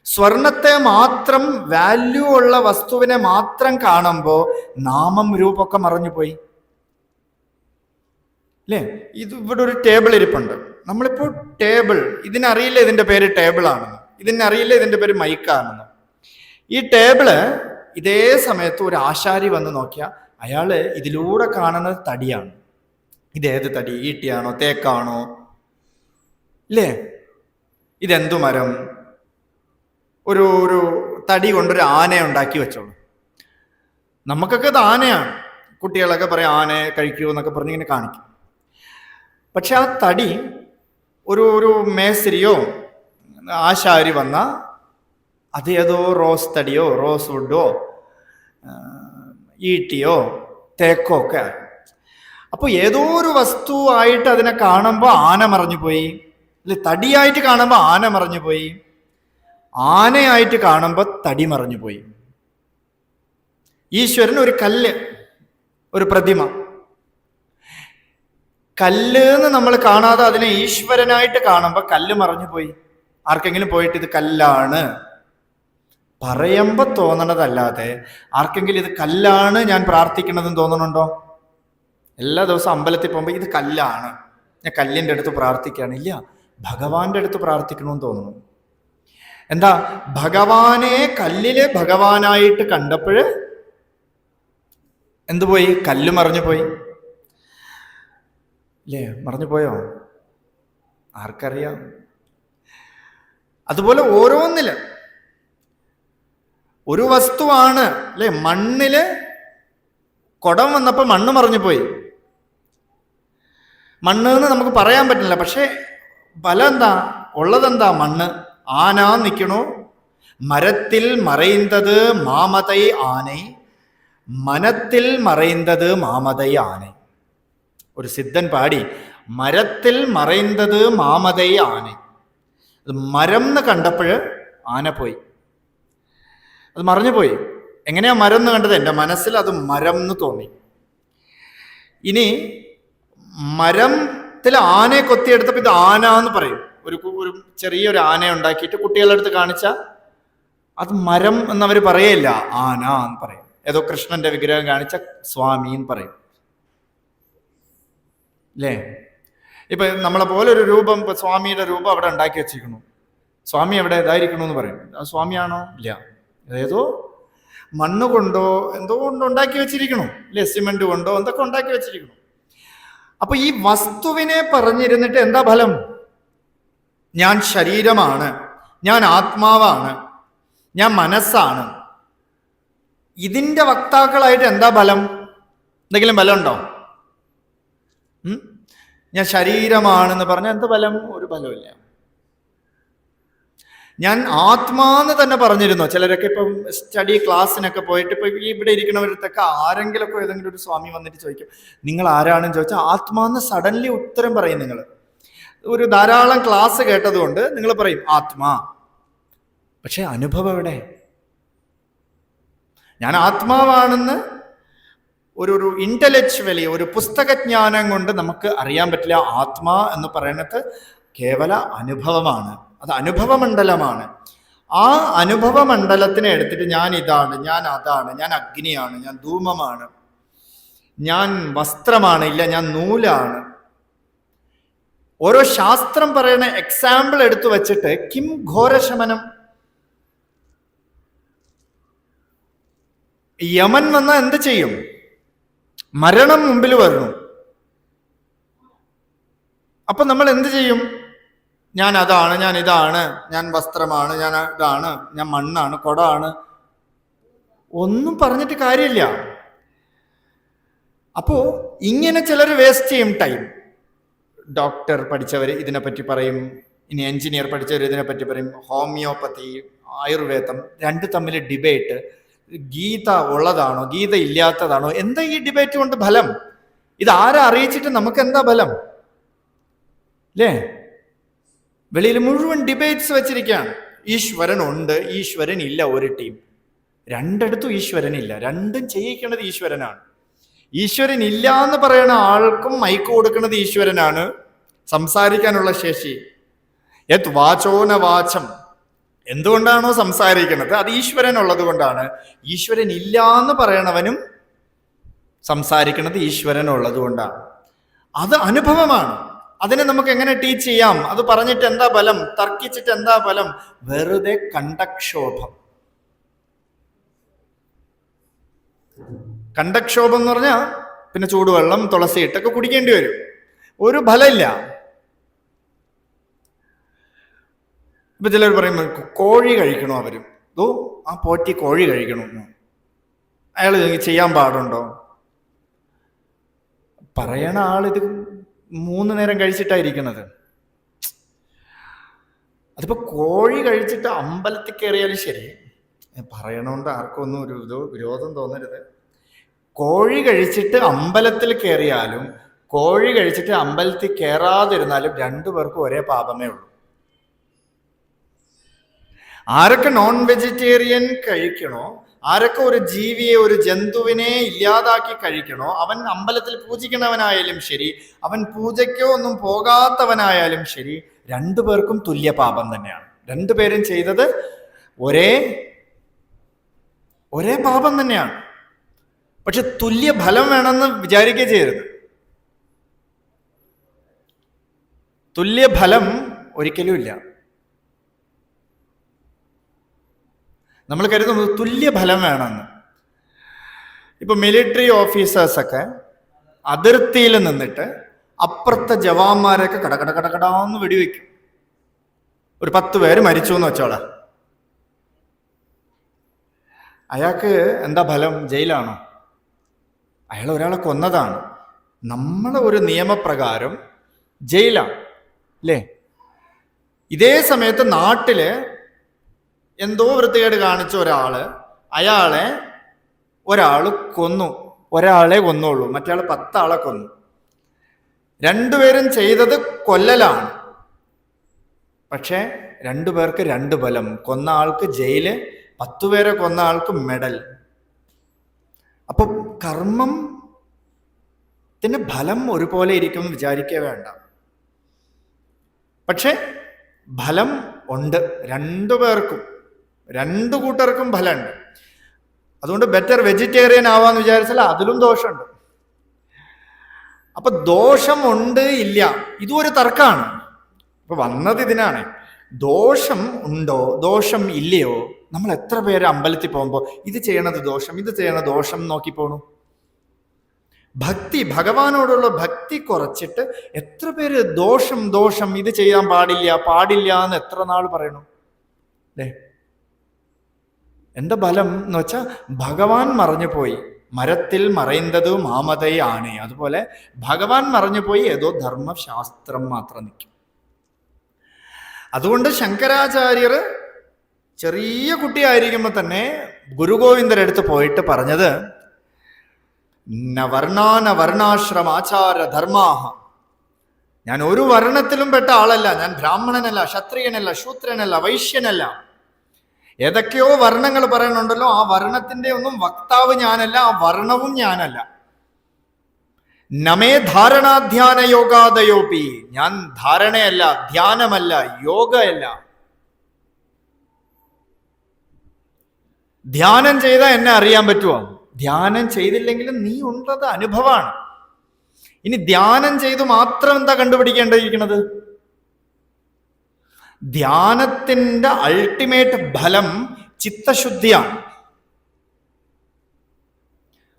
സ്വർണത്തെ മാത്രം, വാല്യൂ ഉള്ള വസ്തുവിനെ മാത്രം കാണുമ്പോൾ നാമം രൂപമൊക്കെ മറഞ്ഞുപോയി. അല്ലേ? ഇത് ഇവിടെ ഒരു ടേബിൾ ഇരിപ്പുണ്ട്. നമ്മളിപ്പോൾ ടേബിൾ, ഇതിനറിയില്ല ഇതിന്റെ പേര് ടേബിൾ ആണെന്ന്, ഇതിനറിയില്ല ഇതിന്റെ പേര് മൈക്കാണെന്ന്. ഈ ടേബിള് ഇതേ സമയത്ത് ഒരു ആശാരി വന്ന് നോക്കിയാൽ അയാള് ഇതിലൂടെ കാണുന്നത് തടിയാണ്. ഇതേത് തടി? ഈട്ടിയാണോ തേക്കാണോ? ഇല്ലേ? ഇതെന്തു മരം? ഒരു തടി കൊണ്ടൊരു ആനയെ ഉണ്ടാക്കി വെച്ചോളൂ. നമുക്കൊക്കെ ഇത് ആനയാണ്, കുട്ടികളൊക്കെ പറയും ആനയെ കഴിക്കൂ എന്നൊക്കെ പറഞ്ഞ് ഇങ്ങനെ കാണിക്കും. പക്ഷെ ആ തടി ഒരു മേസ്ത്രിയോ ആശാരി വന്ന അത് ഏതോ റോസ് തടിയോ റോസ് വുഡോ ഈട്ടിയോ തേക്കോ ഒക്കെ. അപ്പോൾ ഏതോ ഒരു വസ്തു ആയിട്ട് അതിനെ കാണുമ്പോൾ ആന മറഞ്ഞു പോയി, അല്ലെ? തടിയായിട്ട് കാണുമ്പോൾ ആന മറഞ്ഞു പോയി, ആനയായിട്ട് കാണുമ്പോൾ തടി മറഞ്ഞു പോയി. ഈശ്വരൻ ഒരു കല്ല്, ഒരു പ്രതിമ. കല്ല് എന്ന് നമ്മൾ കാണാതെ അതിനെ ഈശ്വരനായിട്ട് കാണുമ്പോൾ കല്ല് മറഞ്ഞു പോയി. ആർക്കെങ്കിലും പോയിട്ട് ഇത് കല്ലാണ് പറയുമ്പോൾ തോന്നണതല്ലാതെ ആർക്കെങ്കിലും ഇത് കല്ലാണ് ഞാൻ പ്രാർത്ഥിക്കണതെന്ന് തോന്നണുണ്ടോ? എല്ലാ ദിവസവും അമ്പലത്തിൽ പോകുമ്പോൾ ഇത് കല്ലാണ്, ഞാൻ കല്ലിൻ്റെ അടുത്ത് പ്രാർത്ഥിക്കുകയാണ്. ഇല്ല, ഭഗവാന്റെ അടുത്ത് പ്രാർത്ഥിക്കണമെന്ന് തോന്നുന്നു. എന്താ? ഭഗവാനെ കല്ലിലെ ഭഗവാനായിട്ട് കണ്ടപ്പോൾ എന്തുപോയി? കല്ല് മറഞ്ഞു പോയി. ഇല്ലേ? മറഞ്ഞു പോയോ? ആർക്കറിയാം? അതുപോലെ ഓരോന്നില് ഒരു വസ്തുവാണ്, അല്ലെ? മണ്ണില് കുടം വന്നപ്പോൾ മണ്ണ് മറഞ്ഞു പോയി. മണ്ണ് എന്ന് നമുക്ക് പറയാൻ പറ്റില്ല, പക്ഷെ ഫലം എന്താ? ഉള്ളതെന്താ? മണ്ണ്. ആന നിൽക്കണു, മരത്തിൽ മറയുന്നത് മാമതൈ ആനൈ, മനത്തിൽ മറയുന്നത് മാമതൈ ആനൈ. ഒരു സിദ്ധൻ പാടി, മരത്തിൽ മറയുന്നത് മാമതൈ ആനൈ. അത് മരം എന്ന് കണ്ടപ്പോൾ ആന പോയി, അത് മറഞ്ഞു പോയി. എങ്ങനെയാ മരം എന്ന് കണ്ടത്? എൻ്റെ മനസ്സിൽ അത് മരം എന്ന് തോന്നി. ഇനി മരത്തിൽ ആനയെ കൊത്തിയെടുത്തപ്പോൾ ഇത് ആന എന്ന് പറയും. ഒരു ചെറിയൊരു ആനയെ ഉണ്ടാക്കിയിട്ട് കുട്ടികളുടെ അടുത്ത് കാണിച്ചാൽ അത് മരം എന്നവർ പറയില്ല, ആന എന്ന് പറയും. ഏതോ കൃഷ്ണന്റെ വിഗ്രഹം കാണിച്ച സ്വാമി എന്ന് പറയും. അല്ലേ? ഇപ്പൊ നമ്മളെ പോലെ ഒരു രൂപം, ഇപ്പൊ സ്വാമിയുടെ രൂപം അവിടെ ഉണ്ടാക്കി വെച്ചിരിക്കണു, സ്വാമി എവിടെ ഇതായിരിക്കണു എന്ന് പറയും. ആ സ്വാമിയാണോ? ഇല്ല, ഏതോ മണ്ണ് കൊണ്ടോ എന്തോ കൊണ്ട് ഉണ്ടാക്കി വെച്ചിരിക്കണു, അല്ലെ? സിമെന്റ് കൊണ്ടോ എന്തൊക്കെ ഉണ്ടാക്കി വെച്ചിരിക്കണു. അപ്പൊ ഈ വസ്തുവിനെ പറഞ്ഞിരുന്നിട്ട് എന്താ ഫലം? ഞാൻ ശരീരമാണ്, ഞാൻ ആത്മാവാണ്, ഞാൻ മനസ്സാണ്. ഇതിന്റെ വക്താക്കളായിട്ട് എന്താ ഫലം? എന്തെങ്കിലും ഫലമുണ്ടോ? ഞാൻ ശരീരമാണെന്ന് പറഞ്ഞാൽ എന്ത് ഫലം? ഒരു ഫലമില്ല. ഞാൻ ആത്മാന്ന് തന്നെ പറഞ്ഞിരുന്നു. ചിലരൊക്കെ ഇപ്പം സ്റ്റഡി ക്ലാസ്സിനൊക്കെ പോയിട്ട് ഇപ്പൊ ഇവിടെ ഇരിക്കുന്നവരത്തൊക്കെ ആരെങ്കിലുമൊക്കെ ഏതെങ്കിലും ഒരു സ്വാമി വന്നിട്ട് ചോദിക്കും നിങ്ങൾ ആരാണെന്ന് ചോദിച്ചാൽ ആത്മാന്ന് സഡൻലി ഉത്തരം പറയും. നിങ്ങൾ ഒരു ധാരാളം ക്ലാസ് കേട്ടതുകൊണ്ട് നിങ്ങൾ പറയും ആത്മാ. പക്ഷെ അനുഭവം എവിടെ? ഞാൻ ആത്മാവാണെന്ന് ഒരു ഇന്റലക്ച്വലി, ഒരു പുസ്തകജ്ഞാനം കൊണ്ട് നമുക്ക് അറിയാൻ പറ്റില്ല. ആത്മാ എന്ന് പറയുന്നത് കേവല അനുഭവമാണ്, അത് അനുഭവമണ്ഡലമാണ്. ആ അനുഭവമണ്ഡലത്തിനെ എടുത്തിട്ട് ഞാൻ ഇതാണ്, ഞാൻ അതാണ്, ഞാൻ അഗ്നിയാണ്, ഞാൻ ധൂമമാണ്, ഞാൻ വസ്ത്രമാണ്, ഇല്ല ഞാൻ നൂലാണ്. ഓരോ ശാസ്ത്രം പറയുന്ന എക്സാമ്പിൾ എടുത്തു വച്ചിട്ട് കിം ഘോരശമനം. യമൻ വന്നാൽ എന്ത് ചെയ്യും? മരണം മുമ്പിൽ വരുന്നു. അപ്പൊ നമ്മൾ എന്ത് ചെയ്യും? ഞാൻ അതാണ്, ഞാൻ ഇതാണ്, ഞാൻ വസ്ത്രമാണ്, ഞാൻ ഇതാണ്, ഞാൻ മണ്ണാണ്, കുടമാണ്. ഒന്നും പറഞ്ഞിട്ട് കാര്യമില്ല. അപ്പോ ഇങ്ങനെ ചിലർ വേസ്റ്റ് ചെയ്യും ടൈം. ഡോക്ടർ പഠിച്ചവർ ഇതിനെപ്പറ്റി പറയും, ഇനി എഞ്ചിനീയർ പഠിച്ചവർ ഇതിനെപ്പറ്റി പറയും, ഹോമിയോപ്പതി, ആയുർവേദം, രണ്ട് തമ്മിൽ ഡിബേറ്റ്. ഗീത ഉള്ളതാണോ ഗീത ഇല്ലാത്തതാണോ? എന്താ ഈ ഡിബേറ്റ് കൊണ്ട് ഫലം? ഇത് ആരെ അറിയിച്ചിട്ട് നമുക്ക് എന്താ ഫലം? അല്ലേ? വെളിയിൽ മുഴുവൻ ഡിബേറ്റ്സ് വെച്ചിരിക്കുകയാണ്. ഈശ്വരൻ ഉണ്ട്, ഈശ്വരൻ ഇല്ല. ഒരു ടീം രണ്ടിടത്തും ഈശ്വരനില്ല, രണ്ടും ചെയ്യിക്കുന്നത് ഈശ്വരനാണ്. ഈശ്വരൻ ഇല്ല എന്ന് പറയുന്ന ആൾക്കും മൈക്ക് കൊടുക്കുന്നത് ഈശ്വരനാണ്, സംസാരിക്കാനുള്ള ശേഷി. യത് വാചോന വാചം, എന്തുകൊണ്ടാണോ സംസാരിക്കുന്നത് അത് ഈശ്വരൻ ഉള്ളത് കൊണ്ടാണ്. ഈശ്വരൻ ഇല്ല എന്ന് പറയണവനും സംസാരിക്കുന്നത് ഈശ്വരൻ ഉള്ളത് കൊണ്ടാണ്. അത് അനുഭവമാണ്. അതിനെ നമുക്ക് എങ്ങനെ ടീച്ച് ചെയ്യാം? അത് പറഞ്ഞിട്ട് എന്താ ഫലം? തർക്കിച്ചിട്ട് എന്താ ഫലം? വെറുതെ കണ്ടക്ഷോഭം. കണ്ടക്ഷോഭം എന്ന് പറഞ്ഞാൽ പിന്നെ ചൂടുവെള്ളം, തുളസി ഇട്ടൊക്കെ കുടിക്കേണ്ടി വരും. ഒരു ഫലമില്ല. ഇപ്പൊ ചിലർ പറയും കോഴി കഴിക്കണോ? അവരും ആ പോറ്റി കോഴി കഴിക്കണമെന്ന് അയാൾ ചെയ്യാൻ പാടുണ്ടോ? പറയണ ആളിത് 3 നേരം കഴിച്ചിട്ടായിരിക്കണത്. അതിപ്പോ കോഴി കഴിച്ചിട്ട് അമ്പലത്തിൽ കയറിയാലും ശരി, പറയണോണ്ട് ആർക്കും ഒന്നും ഒരു വിരോധം തോന്നരുത്. കോഴി കഴിച്ചിട്ട് അമ്പലത്തിൽ കയറിയാലും കോഴി കഴിച്ചിട്ട് അമ്പലത്തിൽ കയറാതിരുന്നാലും രണ്ടുപേർക്കും ഒരേ പാപമേ ഉള്ളൂ. ആരൊക്കെ നോൺ വെജിറ്റേറിയൻ കഴിക്കണോ, ആരൊക്കെ ഒരു ജീവിയെ, ഒരു ജന്തുവിനെ ഇല്ലാതാക്കി കഴിക്കണോ, അവൻ അമ്പലത്തിൽ പൂജിക്കണവനായാലും ശരി, അവൻ പൂജയ്ക്കോ ഒന്നും പോകാത്തവനായാലും ശരി, രണ്ടുപേർക്കും തുല്യ പാപം തന്നെയാണ്. രണ്ടുപേരും ചെയ്തത് ഒരേ പാപം തന്നെയാണ്. പക്ഷെ തുല്യ ഫലം വേണമെന്ന് വിചാരിക്കുക ചെയ്യരുത്. തുല്യ ഫലം ഒരിക്കലും ഇല്ല. നമ്മൾ കരുതുന്നത് തുല്യ ഫലം വേണമെന്ന്. ഇപ്പൊ മിലിറ്ററി ഓഫീസേഴ്സൊക്കെ അതിർത്തിയിൽ നിന്നിട്ട് അപ്പുറത്തെ ജവാന്മാരൊക്കെ കടകടാന്ന് വെടിവെക്കും. ഒരു 10 പേര് മരിച്ചു എന്ന് വെച്ചോളാം. അയാൾക്ക് എന്താ ഫലം? ജയിലാണോ? അയാൾ ഒരാളെ കൊന്നതാണ്. നമ്മളെ ഒരു നിയമപ്രകാരം ജയിലാണ്, അല്ലേ? ഇതേ സമയത്ത് നാട്ടില് എന്തോ വൃത്തികേട് കാണിച്ച അയാളെ ഒരാൾ കൊന്നു. ഒരാളെ കൊന്നുള്ളൂ, മറ്റേ 10 ആളെ കൊന്നു. രണ്ടുപേരും ചെയ്തത് കൊല്ലലാണ്. പക്ഷെ രണ്ടുപേർക്ക് 2 ഫലം. കൊന്ന ആൾക്ക് ജയില്, 10 പേരെ കൊന്ന ആൾക്ക് മെഡൽ. അപ്പൊ കർമ്മത്തിന്റെ ഫലം ഒരുപോലെ ഇരിക്കും വിചാരിക്കേ വേണ്ട. പക്ഷെ ഫലം ഉണ്ട്, 2 പേർക്കും, 2 കൂട്ടർക്കും ഫലമുണ്ട്. അതുകൊണ്ട് ബെറ്റർ വെജിറ്റേറിയൻ ആവാന്ന് വിചാരിച്ചാൽ അതിലും ദോഷമുണ്ട്. അപ്പൊ ദോഷം ഉണ്ട് ഇല്ല, ഇതും ഒരു തർക്കമാണ്. ഇപ്പൊ വന്നത് ഇതിനാണ്. ദോഷം ഉണ്ടോ ദോഷം ഇല്ലയോ? നമ്മൾ എത്ര പേര് അമ്പലത്തിൽ പോകുമ്പോൾ ഇത് ചെയ്യണത് ദോഷം, ഇത് ചെയ്യണത് ദോഷം നോക്കി പോണു. ഭക്തി, ഭഗവാനോടുള്ള ഭക്തി കുറച്ചിട്ട് എത്ര പേര് ദോഷം ഇത് ചെയ്യാൻ പാടില്ല എന്ന് എത്ര നാൾ പറയണു, അല്ലേ? എന്താ ഫലം എന്ന് വെച്ചാൽ ഭഗവാൻ മറഞ്ഞു പോയി. മരത്തിൽ മറയുന്നത് മാമതൈ ആണ്. അതുപോലെ ഭഗവാൻ മറഞ്ഞു പോയി, ഏതോ ധർമ്മശാസ്ത്രം മാത്രം നിൽക്കും. അതുകൊണ്ട് ശങ്കരാചാര്യർ ചെറിയ കുട്ടിയായിരിക്കുമ്പോൾ തന്നെ ഗുരുഗോവിന്ദരുടെ അടുത്ത് പോയിട്ട് പറഞ്ഞത് വർണ്ണാശ്രമാചാര ധർമാഹ. ഞാൻ ഒരു വർണ്ണത്തിലും പെട്ട ആളല്ല. ഞാൻ ബ്രാഹ്മണനല്ല, ക്ഷത്രിയനല്ല, ശൂദ്രനല്ല, വൈശ്യനല്ല. ഏതൊക്കെയോ വർണ്ണങ്ങൾ പറയുന്നുണ്ടല്ലോ, ആ വർണ്ണത്തിന്റെ ഒന്നും വക്താവ് ഞാനല്ല, ആ വർണ്ണവും ഞാനല്ല. നമേ ധാരണാധ്യാന യോഗാദയോപി. ഞാൻ ധാരണയല്ല, ധ്യാനമല്ല, യോഗയല്ല. ധ്യാനം ചെയ്താൽ എന്നെ അറിയാൻ പറ്റുമോ? ധ്യാനം ചെയ്തില്ലെങ്കിലും നീ ഉള്ളത് അനുഭവമാണ്. ഇനി ധ്യാനം ചെയ്തു മാത്രം എന്താ കണ്ടുപിടിക്കേണ്ടിയിരിക്കുന്നത്? ധ്യാനത്തിന്റെ അൾട്ടിമേറ്റ് ഫലം ചിത്തശുദ്ധിയാണ്.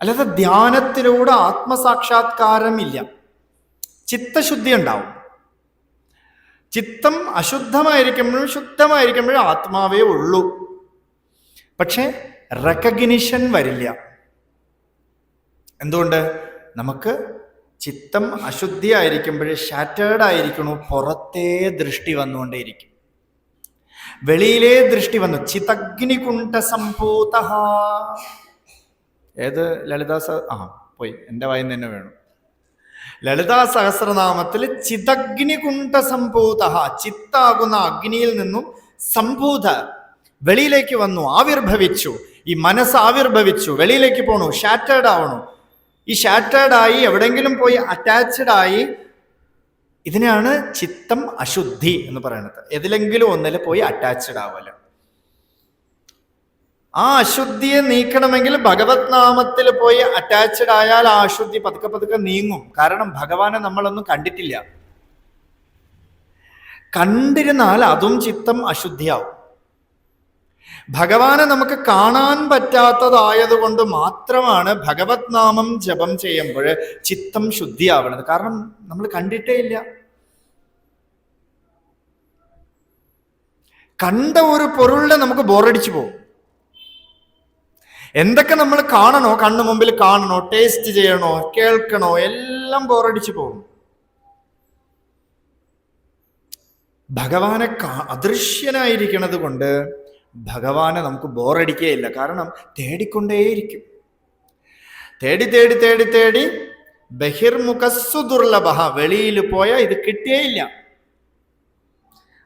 അല്ലാതെ ധ്യാനത്തിലൂടെ ആത്മസാക്ഷാത്കാരം ഇല്ല. ചിത്തശുദ്ധി ഉണ്ടാവും. ചിത്തം അശുദ്ധമായിരിക്കുമ്പോഴും ശുദ്ധമായിരിക്കുമ്പോഴും ആത്മാവേ ഉള്ളൂ. പക്ഷെ റെക്കഗ്നിഷൻ വരില്ല. എന്തുകൊണ്ട്? നമുക്ക് ചിത്തം അശുദ്ധിയായിരിക്കുമ്പോൾ, ഷാറ്റേർഡ് ആയിരിക്കണു, പുറത്തേ ദൃഷ്ടി വന്നുകൊണ്ടേയിരിക്കും. വെളിയിലേ ദൃഷ്ടി വന്നു. ചിതഗ്നികുണ്ഠ സംഭൂത. ഏത് ലളിതാ പോയി, എൻ്റെ വായിൽ തന്നെ വേണം. ലളിതാ സഹസ്രനാമത്തിൽ ചിതഗ്നികുണ്ഠ സംഭൂത, ചിത്താകുന്ന അഗ്നിയിൽ നിന്നും സംഭൂത, വെളിയിലേക്ക് വന്നു, ആവിർഭവിച്ചു. ഈ മനസ്സ് ആവിർഭവിച്ചു, വെളിയിലേക്ക് പോണു, ഷാറ്റേർഡ് ആവണു. ഈ ഷാറ്റേർഡ് ആയി എവിടെങ്കിലും പോയി അറ്റാച്ച്ഡ് ആയി, ഇതിനെയാണ് ചിത്തം അശുദ്ധി എന്ന് പറയുന്നത്. ഏതിലെങ്കിലും ഒന്നിൽ പോയി അറ്റാച്ച്ഡ് ആവല. ആ അശുദ്ധിയെ നീക്കണമെങ്കിൽ ഭഗവത് നാമത്തിൽ പോയി അറ്റാച്ച്ഡ് ആയാൽ ആ അശുദ്ധി പതുക്കെ പതുക്കെ നീങ്ങും. കാരണം ഭഗവാനെ നമ്മളൊന്നും കണ്ടിട്ടില്ല. കണ്ടിരുന്നാൽ അതും ചിത്തം അശുദ്ധിയാവും. ഭഗവാനെ നമുക്ക് കാണാൻ പറ്റാത്തതായതുകൊണ്ട് മാത്രമാണ് ഭഗവത് നാമം ജപം ചെയ്യുമ്പോൾ ചിത്തം ശുദ്ധിയാവുന്നത്. കാരണം നമ്മൾ കണ്ടിട്ടേ ഇല്ല. കണ്ട ഒരു പൊരുളിനെ നമുക്ക് ബോറടിച്ചു പോകും. എന്തൊക്കെ നമ്മൾ കാണണോ, കണ്ണു മുമ്പിൽ കാണണോ, ടേസ്റ്റ് ചെയ്യണോ, കേൾക്കണോ, എല്ലാം ബോറടിച്ചു പോകും. ഭഗവാനെ അദൃശ്യനായിരിക്കുന്നത് കൊണ്ട് ഭഗവാനെ നമുക്ക് ബോറടിക്കുകയില്ല. കാരണം തേടിക്കൊണ്ടേയിരിക്കും. തേടി തേടി തേടി തേടി ബഹിർമുഖസ്സു ദുർലഭ, വെളിയിൽ പോയാൽ ഇത് കിട്ടിയേയില്ല.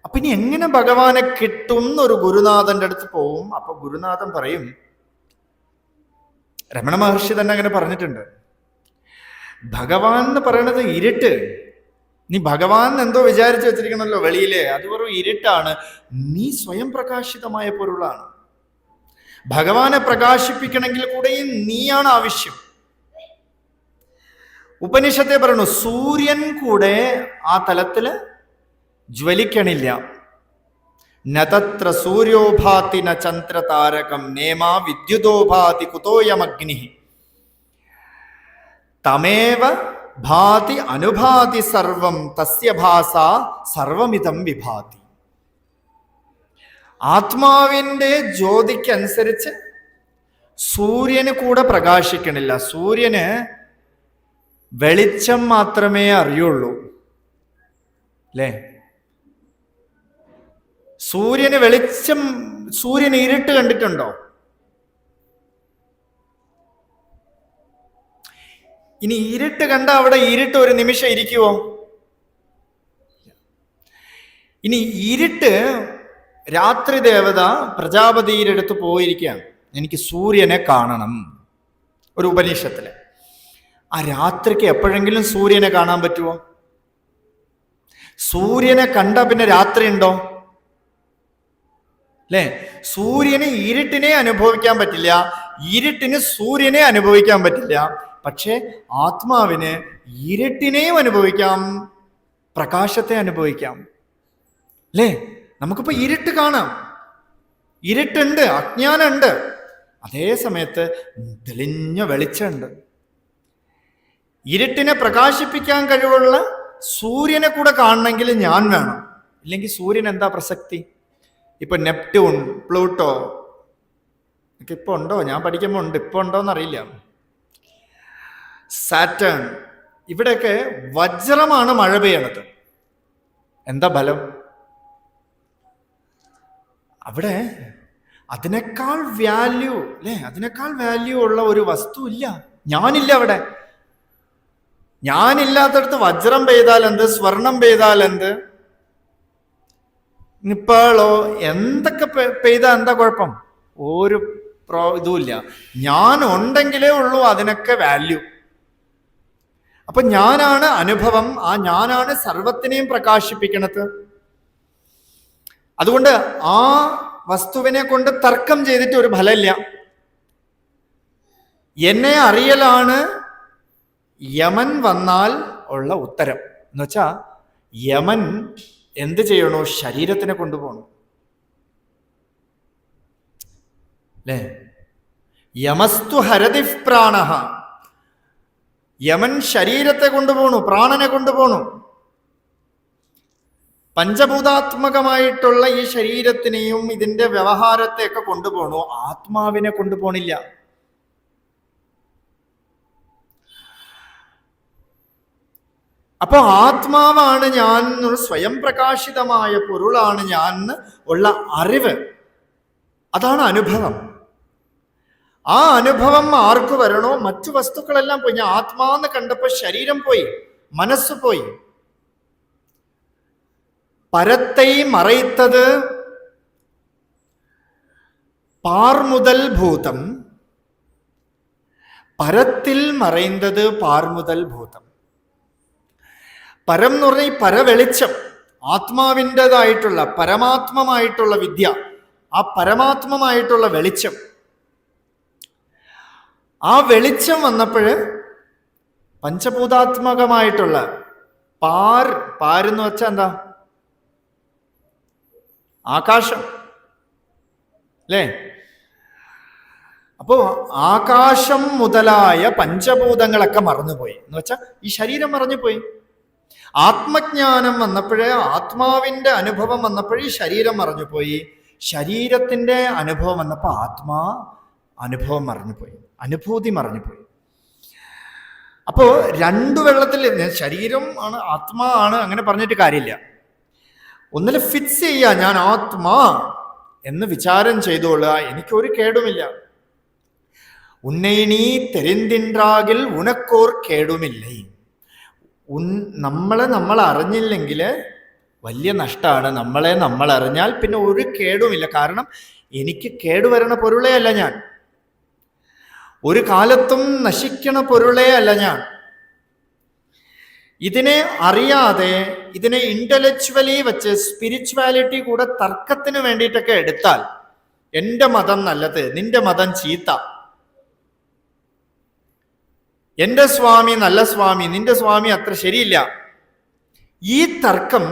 അപ്പൊ ഇനി എങ്ങനെ ഭഗവാനെ കിട്ടും എന്നൊരു ഗുരുനാഥന്റെ അടുത്ത് പോവും. അപ്പൊ ഗുരുനാഥൻ പറയും, രമണ മഹർഷി തന്നെ അങ്ങനെ പറഞ്ഞിട്ടുണ്ട്, ഭഗവാൻ എന്ന് പറയണത് ഇരുട്ട്. നീ ഭഗവാൻ എന്തോ വിചാരിച്ചു വെച്ചിരിക്കണല്ലോ വെളിയിലെ, അത് വെറും ഇരുട്ടാണ്. നീ സ്വയം പ്രകാശിതമായ പൊരുളാണ്. ഭഗവാനെ പ്രകാശിപ്പിക്കണമെങ്കിൽ കൂടെയും നീയാണ് ആവശ്യം. ഉപനിഷത്തെ പറയണു, സൂര്യൻ കൂടെ ആ തലത്തില് ജ്വലിക്കണില്ല. നതത്ര സൂര്യോഭാതി ന ചന്ദ്രതാരകം നേമാ വിദ്യുതോഭാതി കുതോയമഗ്നി തമേവ ഭാതി അനുഭാതി സർവം തസ്യ ഭാസ സർവമിതം വിഭാതി. ആത്മാവിൻ്റെ ജ്യോതിക്കനുസരിച്ച് സൂര്യന് കൂടെ പ്രകാശിക്കണില്ല. സൂര്യന് വെളിച്ചം മാത്രമേ അറിയുള്ളൂ, അല്ലേ? സൂര്യന് വെളിച്ചം, സൂര്യന് ഇരുട്ട് കണ്ടിട്ടുണ്ടോ? ഇനി ഇരുട്ട് കണ്ട അവിടെ ഇരുട്ട് ഒരു നിമിഷം ഇരിക്കുവോ? ഇനി ഇരുട്ട്, രാത്രി ദേവത പ്രജാപതിയുടെ അടുത്ത് പോയിരിക്കുകയാണ്, എനിക്ക് സൂര്യനെ കാണണം. ഒരു ഉപനിഷത്തില് ആ രാത്രിക്ക് എപ്പോഴെങ്കിലും സൂര്യനെ കാണാൻ പറ്റുമോ? സൂര്യനെ കണ്ട പിന്നെ രാത്രി ഉണ്ടോ? അല്ലേ? സൂര്യന് ഇരുട്ടിനെ അനുഭവിക്കാൻ പറ്റില്ല, ഇരുട്ടിന് സൂര്യനെ അനുഭവിക്കാൻ പറ്റില്ല. പക്ഷെ ആത്മാവിന് ഇരുട്ടിനെയും അനുഭവിക്കാം, പ്രകാശത്തെ അനുഭവിക്കാം. അല്ലേ? നമുക്കിപ്പോ ഇരുട്ട് കാണാം, ഇരുട്ടുണ്ട്, അജ്ഞാനമുണ്ട്. അതേ സമയത്ത് തെളിഞ്ഞ വെളിച്ചമുണ്ട്. ഇരുട്ടിനെ പ്രകാശിപ്പിക്കാൻ കഴിവുള്ള സൂര്യനെ കൂടെ കാണണമെങ്കിൽ ഞാൻ വേണം. ഇല്ലെങ്കിൽ സൂര്യൻ എന്താ പ്രസക്തി? ഇപ്പൊ നെപ്റ്റ്യൂൺ, പ്ലൂട്ടോ ഒക്കെ ഇപ്പൊ ഉണ്ടോ? ഞാൻ പഠിക്കുമ്പോൾ ഉണ്ട്, ഇപ്പൊ ഉണ്ടോന്നറിയില്ല. സാറ്റേൺ, ഇവിടെയൊക്കെ വജ്രമാണ് മഴ പെയ്യണത്. എന്താ ബലം? അവിടെ അതിനേക്കാൾ വാല്യൂ, അല്ലേ? അതിനേക്കാൾ വാല്യൂ ഉള്ള ഒരു വസ്തു ഇല്ല. ഞാനില്ല അവിടെ. ഞാനില്ലാത്തടത്ത് വജ്രം പെയ്താൽ എന്ത്, സ്വർണം പെയ്താൽ എന്ത്, നിപ്പാളോ എന്തൊക്കെ പെയ്താൽ എന്താ കുഴപ്പം? ഒരു ഇതുമില്ല. ഞാൻ ഉണ്ടെങ്കിലേ ഉള്ളൂ അതിനൊക്കെ വാല്യൂ. അപ്പൊ ഞാനാണ് അനുഭവം, ആ ഞാനാണ് സർവത്തിനെയും പ്രകാശിപ്പിക്കണത്. അതുകൊണ്ട് ആ വസ്തുവിനെ കൊണ്ട് തർക്കം ചെയ്തിട്ട് ഒരു ഫലമില്ല. എന്നെ അറിയലാണ് യമൻ വന്നാൽ ഉള്ള ഉത്തരം. എന്നുവെച്ചാ യമൻ എന്ത് ചെയ്യണോ? ശരീരത്തിനെ കൊണ്ടുപോകണം, അല്ലേ? യമസ്തു ഹരതി പ്രാണഹ, യമൻ ശരീരത്തെ കൊണ്ടുപോണു, പ്രാണനെ കൊണ്ടുപോണു. പഞ്ചഭൂതാത്മകമായിട്ടുള്ള ഈ ശരീരത്തിനെയും ഇതിന്റെ വ്യവഹാരത്തെയൊക്കെ കൊണ്ടുപോകണു, ആത്മാവിനെ കൊണ്ടുപോണില്ല. അപ്പൊ ആത്മാവാണ് ഞാൻ, സ്വയം പ്രകാശിതമായ പൊരുളാണ് ഞാൻ ഉള്ള അറിവ്, അതാണ് അനുഭവം. ആ അനുഭവം ആർക്ക് വരണോ? മറ്റു വസ്തുക്കളെല്ലാം പോയി. ഞാൻ ആത്മാന്ന് കണ്ടപ്പോ ശരീരം പോയി, മനസ്സ് പോയി. പരത്തെ മറൈത്തത് പാർമുതൽ ഭൂതം, പരത്തിൽ മറൈന്തത് പാർമുതൽ ഭൂതം. പരം എന്ന് പറഞ്ഞാൽ ഈ പരവെളിച്ചം, ആത്മാവിൻ്റെതായിട്ടുള്ള പരമാത്മമായിട്ടുള്ള വിദ്യ, ആ പരമാത്മമായിട്ടുള്ള വെളിച്ചം, ആ വെളിച്ചം വന്നപ്പോഴ് പഞ്ചഭൂതാത്മകമായിട്ടുള്ള പാരെന്ന് വെച്ചാൽ എന്താ? ആകാശം അല്ലേ? അപ്പോ ആകാശം മുതലായ പഞ്ചഭൂതങ്ങളൊക്കെ മറന്നുപോയി എന്ന് വെച്ചാൽ ഈ ശരീരം മറഞ്ഞുപോയി. ആത്മജ്ഞാനം വന്നപ്പോഴേ, ആത്മാവിന്റെ അനുഭവം വന്നപ്പോഴേ ശരീരം മറഞ്ഞുപോയി. ശരീരത്തിന്റെ അനുഭവം വന്നപ്പോൾ ആത്മാ അനുഭവം മറഞ്ഞുപോയി, അനുഭൂതി മറഞ്ഞുപോയി. അപ്പോ രണ്ടു വെള്ളത്തിൽ ശരീരം ആണ് ആത്മാ ആണ് അങ്ങനെ പറഞ്ഞിട്ട് കാര്യമില്ല. ഒന്നിൽ ഫിക്സ് ചെയ്യുക, ഞാൻ ആത്മാ എന്ന് വിചാരം ചെയ്തോളുക, എനിക്കൊരു കേടുമില്ല. ഉന്നൈ നീ തെരിന്തിൻറാകിൽ ഉനക്കോർ കേടുമില്ലേ. നമ്മൾ അറിഞ്ഞില്ലെങ്കിൽ വലിയ നഷ്ടമാണ്. നമ്മൾ അറിഞ്ഞാൽ പിന്നെ ഒരു കേടുമില്ല. കാരണം എനിക്ക് കേടുവരണ പൊരുളേ അല്ല ഞാൻ, ഒരു കാലത്തും നശിക്കണ പൊരുളേ അല്ല ഞാൻ. ഇതിനെ അറിയാതെ, ഇതിനെ ഇന്റലക്ച്വലി വെച്ച് സ്പിരിച്വാലിറ്റി കൂടെ തർക്കത്തിന് വേണ്ടിയിട്ടൊക്കെ എടുത്താൽ എൻ്റെ മതം നല്ലത്, നിന്റെ മതം ചീത്ത, എൻ്റെ സ്വാമി നല്ല സ്വാമി, നിന്റെ സ്വാമി അത്ര ശരിയില്ല, ഈ തർക്കം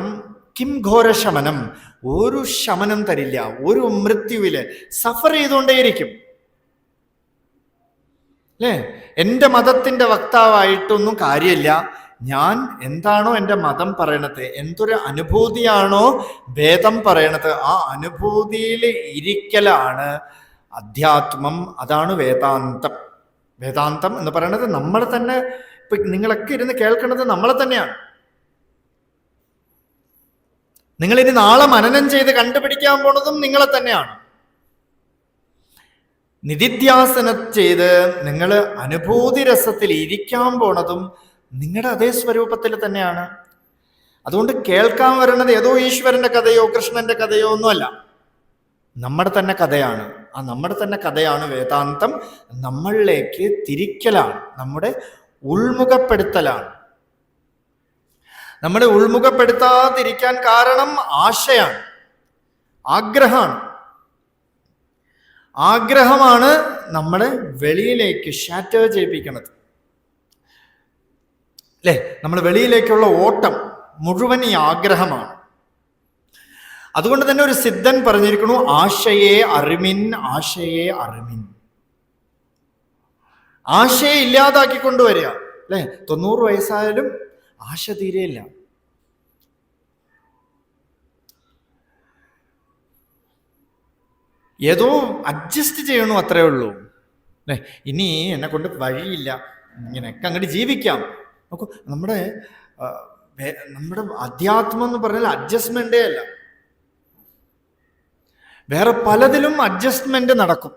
കിം ഘോര ശമനം, ഒരു ശമനം തരില്ല. ഒരു മൃത്യുവില് സഫർ ചെയ്തുകൊണ്ടേയിരിക്കും അല്ലേ? എൻ്റെ മതത്തിന്റെ വക്താവായിട്ടൊന്നും കാര്യമില്ല. ഞാൻ എന്താണോ എൻ്റെ മതം പറയണത്, എന്തൊരു അനുഭൂതിയാണോ വേദം പറയണത്, ആ അനുഭൂതിയിൽ ഇരിക്കലാണ് അധ്യാത്മം. അതാണ് വേദാന്തം. വേദാന്തം എന്ന് പറയുന്നത് നമ്മളെ തന്നെ, ഇപ്പൊ നിങ്ങളൊക്കെ ഇരുന്ന് കേൾക്കുന്നത് നമ്മളെ തന്നെയാണ്. നിങ്ങളിനി നാളെ മനനം ചെയ്ത് കണ്ടുപിടിക്കാൻ പോണതും നിങ്ങളെ തന്നെയാണ്. നിധിധ്യാസനം ചെയ്ത് നിങ്ങൾ അനുഭൂതി രസത്തിൽ ഇരിക്കാൻ പോണതും നിങ്ങളുടെ അതേ സ്വരൂപത്തിൽ തന്നെയാണ്. അതുകൊണ്ട് കേൾക്കാൻ വരുന്നത് ഏതോ ഈശ്വരന്റെ കഥയോ കൃഷ്ണന്റെ കഥയോ ഒന്നുമല്ല, നമ്മുടെ തന്നെ കഥയാണ്. ആ നമ്മുടെ തന്നെ കഥയാണ് വേദാന്തം. നമ്മളിലേക്ക് തിരിക്കലാണ്, നമ്മുടെ ഉൾമുഖപ്പെടുത്തലാണ്. നമ്മളെ ഉൾമുഖപ്പെടുത്താതിരിക്കാൻ കാരണം ആശയാണ്, ആഗ്രഹമാണ്. ആഗ്രഹമാണ് നമ്മളെ വെളിയിലേക്ക് ഷാറ്റർ ചെയ്യിപ്പിക്കുന്നത് അല്ലേ? നമ്മൾ വെളിയിലേക്കുള്ള ഓട്ടം മുഴുവൻ ഈ ആഗ്രഹമാണ്. അതുകൊണ്ട് തന്നെ ഒരു സിദ്ധൻ പറഞ്ഞിരിക്കുന്നു, ആശയെ അറിമിൻ, ആശയെ അറിമിൻ. ആശയെ ഇല്ലാതാക്കിക്കൊണ്ടുവരിക അല്ലെ? 90 വയസ്സായാലും ആശ തീരെയില്ല. ഏതോ അഡ്ജസ്റ്റ് ചെയ്യണു, അത്രേ ഉള്ളൂ അല്ലേ? ഇനി എന്നെ കൊണ്ട് വഴിയില്ല, ഇങ്ങനെയൊക്കെ അങ്ങോട്ട് ജീവിക്കാം. നോക്കൂ, നമ്മുടെ അധ്യാത്മം എന്ന് പറഞ്ഞാൽ അഡ്ജസ്റ്റ്മെന്റേ അല്ല. വേറെ പലതിലും അഡ്ജസ്റ്റ്മെന്റ് നടക്കും.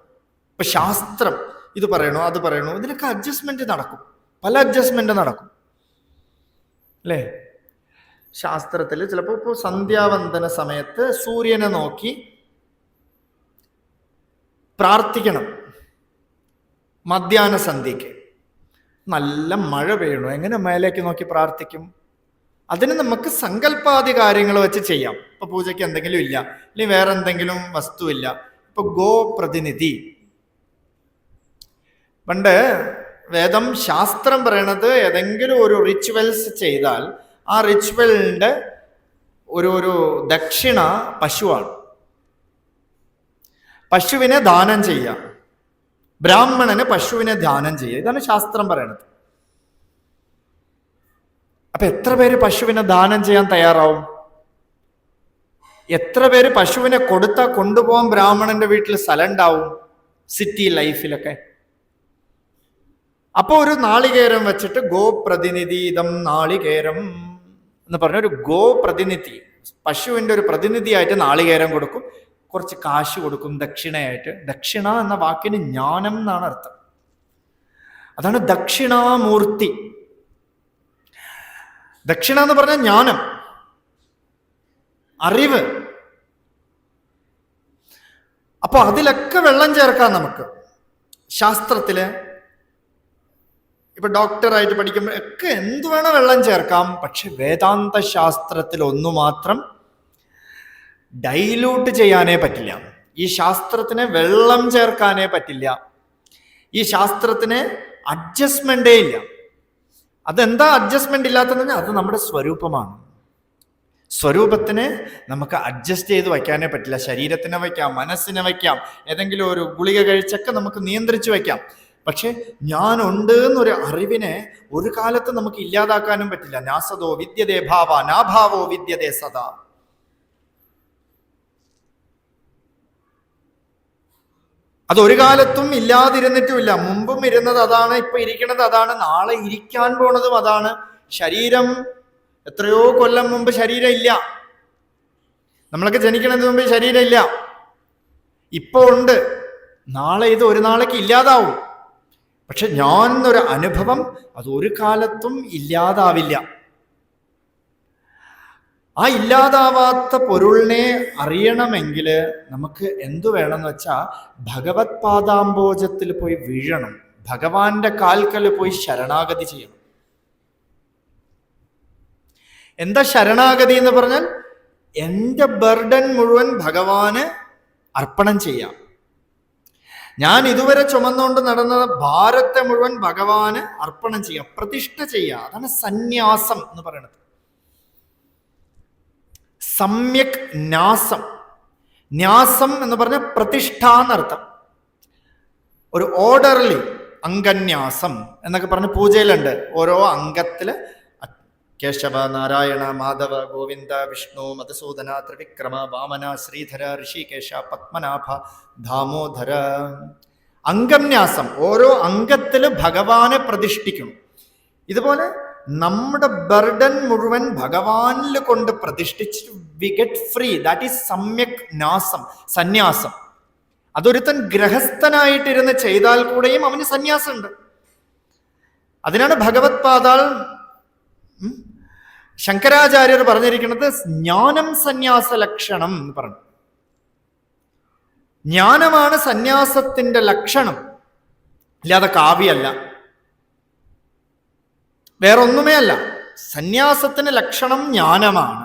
ഇപ്പൊ ശാസ്ത്രം ഇത് പറയണോ അത് പറയണോ, ഇതിലൊക്കെ അഡ്ജസ്റ്റ്മെന്റ് നടക്കും, പല അഡ്ജസ്റ്റ്മെന്റ് നടക്കും അല്ലേ? ശാസ്ത്രത്തിൽ ചിലപ്പോൾ ഇപ്പോൾ സന്ധ്യാവന്തന സമയത്ത് സൂര്യനെ നോക്കി പ്രാർത്ഥിക്കണം. മധ്യാഹ്ന സന്ധ്യയ്ക്ക് നല്ല മഴ പെയ്യണോ, എങ്ങനെ മേലേക്ക് നോക്കി പ്രാർത്ഥിക്കും? അതിന് നമുക്ക് സങ്കല്പാദി കാര്യങ്ങൾ വെച്ച് ചെയ്യാം. ഇപ്പൊ പൂജയ്ക്ക് എന്തെങ്കിലും ഇല്ല, അല്ലെങ്കിൽ വേറെ എന്തെങ്കിലും വസ്തു ഇല്ല, ഇപ്പൊ ഗോ പ്രതിനിധി. പണ്ട് വേദം ശാസ്ത്രം പറയണത് ഏതെങ്കിലും ഒരു റിച്വൽസ് ചെയ്താൽ ആ റിച്വലിന്റെ ഒരു ദക്ഷിണ പശുവാണ്. പശുവിനെ ദാനം ചെയ്യാം, ബ്രാഹ്മണന് പശുവിനെ ദാനം ചെയ്യുക, ഇതാണ് ശാസ്ത്രം പറയണത്. അപ്പൊ എത്ര പേര് പശുവിനെ ദാനം ചെയ്യാൻ തയ്യാറാവും? എത്ര പേര് പശുവിനെ കൊടുത്താൽ കൊണ്ടുപോകാൻ ബ്രാഹ്മണന്റെ വീട്ടിൽ സ്ഥലം ഉണ്ടാവും സിറ്റി ലൈഫിലൊക്കെ? അപ്പൊ ഒരു നാളികേരം വെച്ചിട്ട് ഗോപ്രതിനിധീതം നാളികേരം എന്ന് പറഞ്ഞ ഒരു ഗോപ്രതിനിധി, പശുവിന്റെ ഒരു പ്രതിനിധിയായിട്ട് നാളികേരം കൊടുക്കും, കുറച്ച് കാശ് കൊടുക്കും ദക്ഷിണയായിട്ട്. ദക്ഷിണ എന്ന വാക്കിന് ജ്ഞാനം എന്നാണ് അർത്ഥം. അതാണ് ദക്ഷിണാമൂർത്തി. ദക്ഷിണ എന്ന് പറഞ്ഞാൽ ജ്ഞാനം, അറിവ്. അപ്പൊ അതിലൊക്കെ വെള്ളം ചേർക്കാം നമുക്ക്. ശാസ്ത്രത്തില് ഇപ്പൊ ഡോക്ടറായിട്ട് പഠിക്കുമ്പോൾ ഒക്കെ എന്ത് വേണം വെള്ളം ചേർക്കാം. പക്ഷെ വേദാന്ത ശാസ്ത്രത്തിൽ ഒന്നു മാത്രം ഡൈലൂട്ട് ചെയ്യാനേ പറ്റില്ല. ഈ ശാസ്ത്രത്തിന് വെള്ളം ചേർക്കാനേ പറ്റില്ല. ഈ ശാസ്ത്രത്തിന് അഡ്ജസ്റ്റ്മെന്റേ ഇല്ല. അതെന്താ അഡ്ജസ്റ്റ്മെന്റ് ഇല്ലാത്തതെന്ന് പറഞ്ഞാൽ അത് നമ്മുടെ സ്വരൂപമാണ്. സ്വരൂപത്തിന് നമുക്ക് അഡ്ജസ്റ്റ് ചെയ്ത് വയ്ക്കാനേ പറ്റില്ല. ശരീരത്തിനെ വയ്ക്കാം, മനസ്സിനെ വയ്ക്കാം, ഏതെങ്കിലും ഒരു ഗുളിക കഴിച്ചൊക്കെ നമുക്ക് നിയന്ത്രിച്ചു വയ്ക്കാം. പക്ഷെ ഞാനുണ്ട് എന്നൊരു അറിവിനെ ഒരു കാലത്ത് നമുക്ക് ഇല്ലാതാക്കാനും പറ്റില്ല. നാസതോ വിദ്യതേ ഭാവ നാഭാവോ വിദ്യതേ സദാ. അതൊരു കാലത്തും ഇല്ലാതിരുന്നിട്ടുമില്ല. മുമ്പും ഇരുന്നത് അതാണ്, ഇപ്പൊ ഇരിക്കുന്നത് അതാണ്, നാളെ ഇരിക്കാൻ പോണതും അതാണ്. ശരീരം എത്രയോ കൊല്ലം മുമ്പ് ശരീരം ഇല്ല. നമ്മളൊക്കെ ജനിക്കുന്നതിന് മുമ്പ് ശരീരം ഇല്ല. ഇപ്പൊ ഉണ്ട്. നാളെ ഇത് ഒരു നാളേക്ക് ഇല്ലാതാവും. പക്ഷെ ഞാൻ എന്നൊരു അനുഭവം അത് ഒരു കാലത്തും ഇല്ലാതാവില്ല. ആ ഇല്ലാതാവാത്ത പൊരുളിനെ അറിയണമെങ്കിൽ നമുക്ക് എന്തു വേണമെന്ന് വെച്ചാൽ ഭഗവത് പാദാംബോജത്തിൽ പോയി വീഴണം. ഭഗവാന്റെ കാൽക്കൽ പോയി ശരണാഗതി ചെയ്യണം. എന്താ ശരണാഗതി എന്ന് പറഞ്ഞാൽ എൻ്റെ ബർഡൻ മുഴുവൻ ഭഗവാന് അർപ്പണം ചെയ്യാം. ഞാൻ ഇതുവരെ ചുമന്നുകൊണ്ട് നടന്ന ഭാരത്തെ മുഴുവൻ ഭഗവാന് അർപ്പണം ചെയ്യാം, പ്രതിഷ്ഠ ചെയ്യാം. അതാണ് സന്യാസം എന്ന് പറയുന്നത്. സമ്യക് ന്യാസം. ന്യാസം എന്ന് പറഞ്ഞ പ്രതിഷ്ഠ എന്നർത്ഥം. ഒരു ഓർഡർലി അംഗന്യാസം എന്നൊക്കെ പറഞ്ഞ് പൂജയിലുണ്ട്. ഓരോ അംഗത്തില് കേശവ, നാരായണ, മാധവ, ഗോവിന്ദ, വിഷ്ണു, മധുസൂദന, ത്രിവിക്രമ, വാമന, ശ്രീധര, ഋഷികേശ, പത്മനാഭ, ദാമോദര. അംഗന്യാസം. ഓരോ അംഗത്തില് ഭഗവാനെ പ്രതിഷ്ഠിക്കണം. ഇതുപോലെ നമ്മുടെ ബർഡൻ മുഴുവൻ ഭഗവാനിൽ കൊണ്ട് പ്രതിഷ്ഠിച്ചിട്ട് we get free. That is സമ്യക് ന്യാസം, സന്യാസം. അതൊരുത്തൻ ഗൃഹസ്ഥനായിട്ടിരുന്ന് ചെയ്താൽ കൂടെയും അവന് സന്യാസമുണ്ട്. അതിനാണ് ഭഗവത് പാദാൽ ശങ്കരാചാര്യർ പറഞ്ഞിരിക്കുന്നത് ജ്ഞാനം സന്യാസ ലക്ഷണം എന്ന് പറഞ്ഞു. ജ്ഞാനമാണ് സന്യാസത്തിന്റെ ലക്ഷണം, ഇല്ലാതെ കാവ്യല്ല, വേറൊന്നുമേ അല്ല. സന്യാസത്തിന് ലക്ഷണം ജ്ഞാനമാണ്.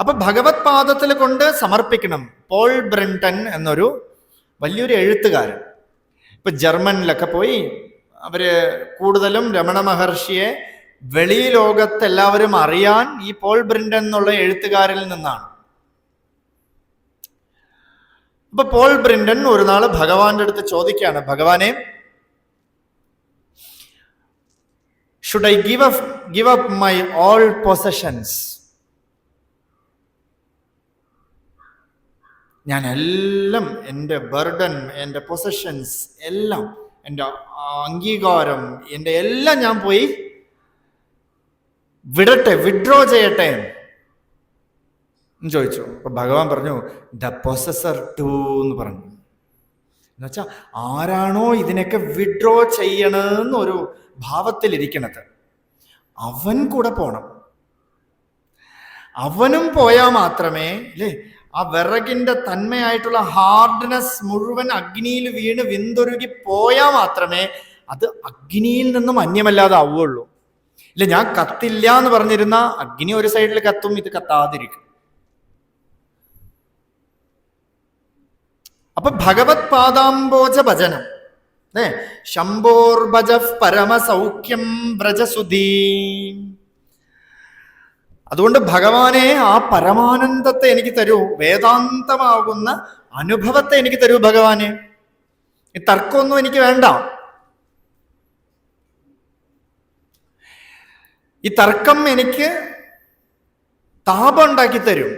അപ്പൊ ഭഗവത് പാദത്തിൽ കൊണ്ട് സമർപ്പിക്കണം. പോൾ ബ്രണ്ടൻ എന്നൊരു വലിയൊരു എഴുത്തുകാരൻ ഇപ്പൊ ജർമ്മനിലൊക്കെ പോയി, അവര് കൂടുതലും രമണ മഹർഷിയെ വെളി ലോകത്ത് എല്ലാവരും അറിയാൻ ഈ പോൾ ബ്രണ്ടൻ എന്നുള്ള എഴുത്തുകാരിൽ നിന്നാണ്. അപ്പൊ പോൾ ബ്രണ്ടൻ ഒരു നാള് ഭഗവാന്റെ അടുത്ത് ചോദിക്കുകയാണ്, ഭഗവാനെ, should I give up my all possessions? ഞാൻ എല്ലാം, എൻ്റെ ബർഡൻ, എൻ്റെ പൊസഷൻസ് എല്ലാം, എൻ്റെ അംഗീകാരം, എൻ്റെ എല്ലാം ഞാൻ പോയി വിടട്ടെ, വിഡ്രോ ചെയ്യട്ടെ എന്ന് ചോദിച്ചു. അപ്പൊ ഭഗവാൻ പറഞ്ഞു, ദ പൊസസർ ടു എന്ന് പറഞ്ഞു. എന്നുവെച്ചാൽ ആരാണോ ഇതിനൊക്കെ വിഡ്രോ ചെയ്യണമെന്നൊരു ഭാവത്തിലിരിക്കണത് അവൻ കൂടെ പോണം. അവനും പോയാൽ മാത്രമേ അല്ലേ ആ വിറകിന്റെ തന്മയായിട്ടുള്ള ഹാർഡ്നെസ് മുഴുവൻ അഗ്നിയിൽ വീണ് വിന്തൊരുകി പോയാൽ മാത്രമേ അത് അഗ്നിയിൽ നിന്നും അന്യമല്ലാതെ ആവുകയുള്ളൂ. ഇല്ല, ഞാൻ കത്തില്ല എന്ന് പറഞ്ഞിരുന്ന അഗ്നി ഒരു സൈഡിൽ കത്തും, ഇത് കത്താതിരിക്കും. അപ്പൊ ഭഗവത് പാദാംബോജ ഭജനം, ശംഭോർഭജ പരമസൗഖ്യം വ്രജസുധീ. അതുകൊണ്ട് ഭഗവാനെ, ആ പരമാനന്ദത്തെ എനിക്ക് തരൂ, വേദാന്തമാകുന്ന അനുഭവത്തെ എനിക്ക് തരൂ ഭഗവാനെ. ഈ തർക്കമൊന്നും എനിക്ക് വേണ്ട. ഈ തർക്കം എനിക്ക് താപം ഉണ്ടാക്കി തരും.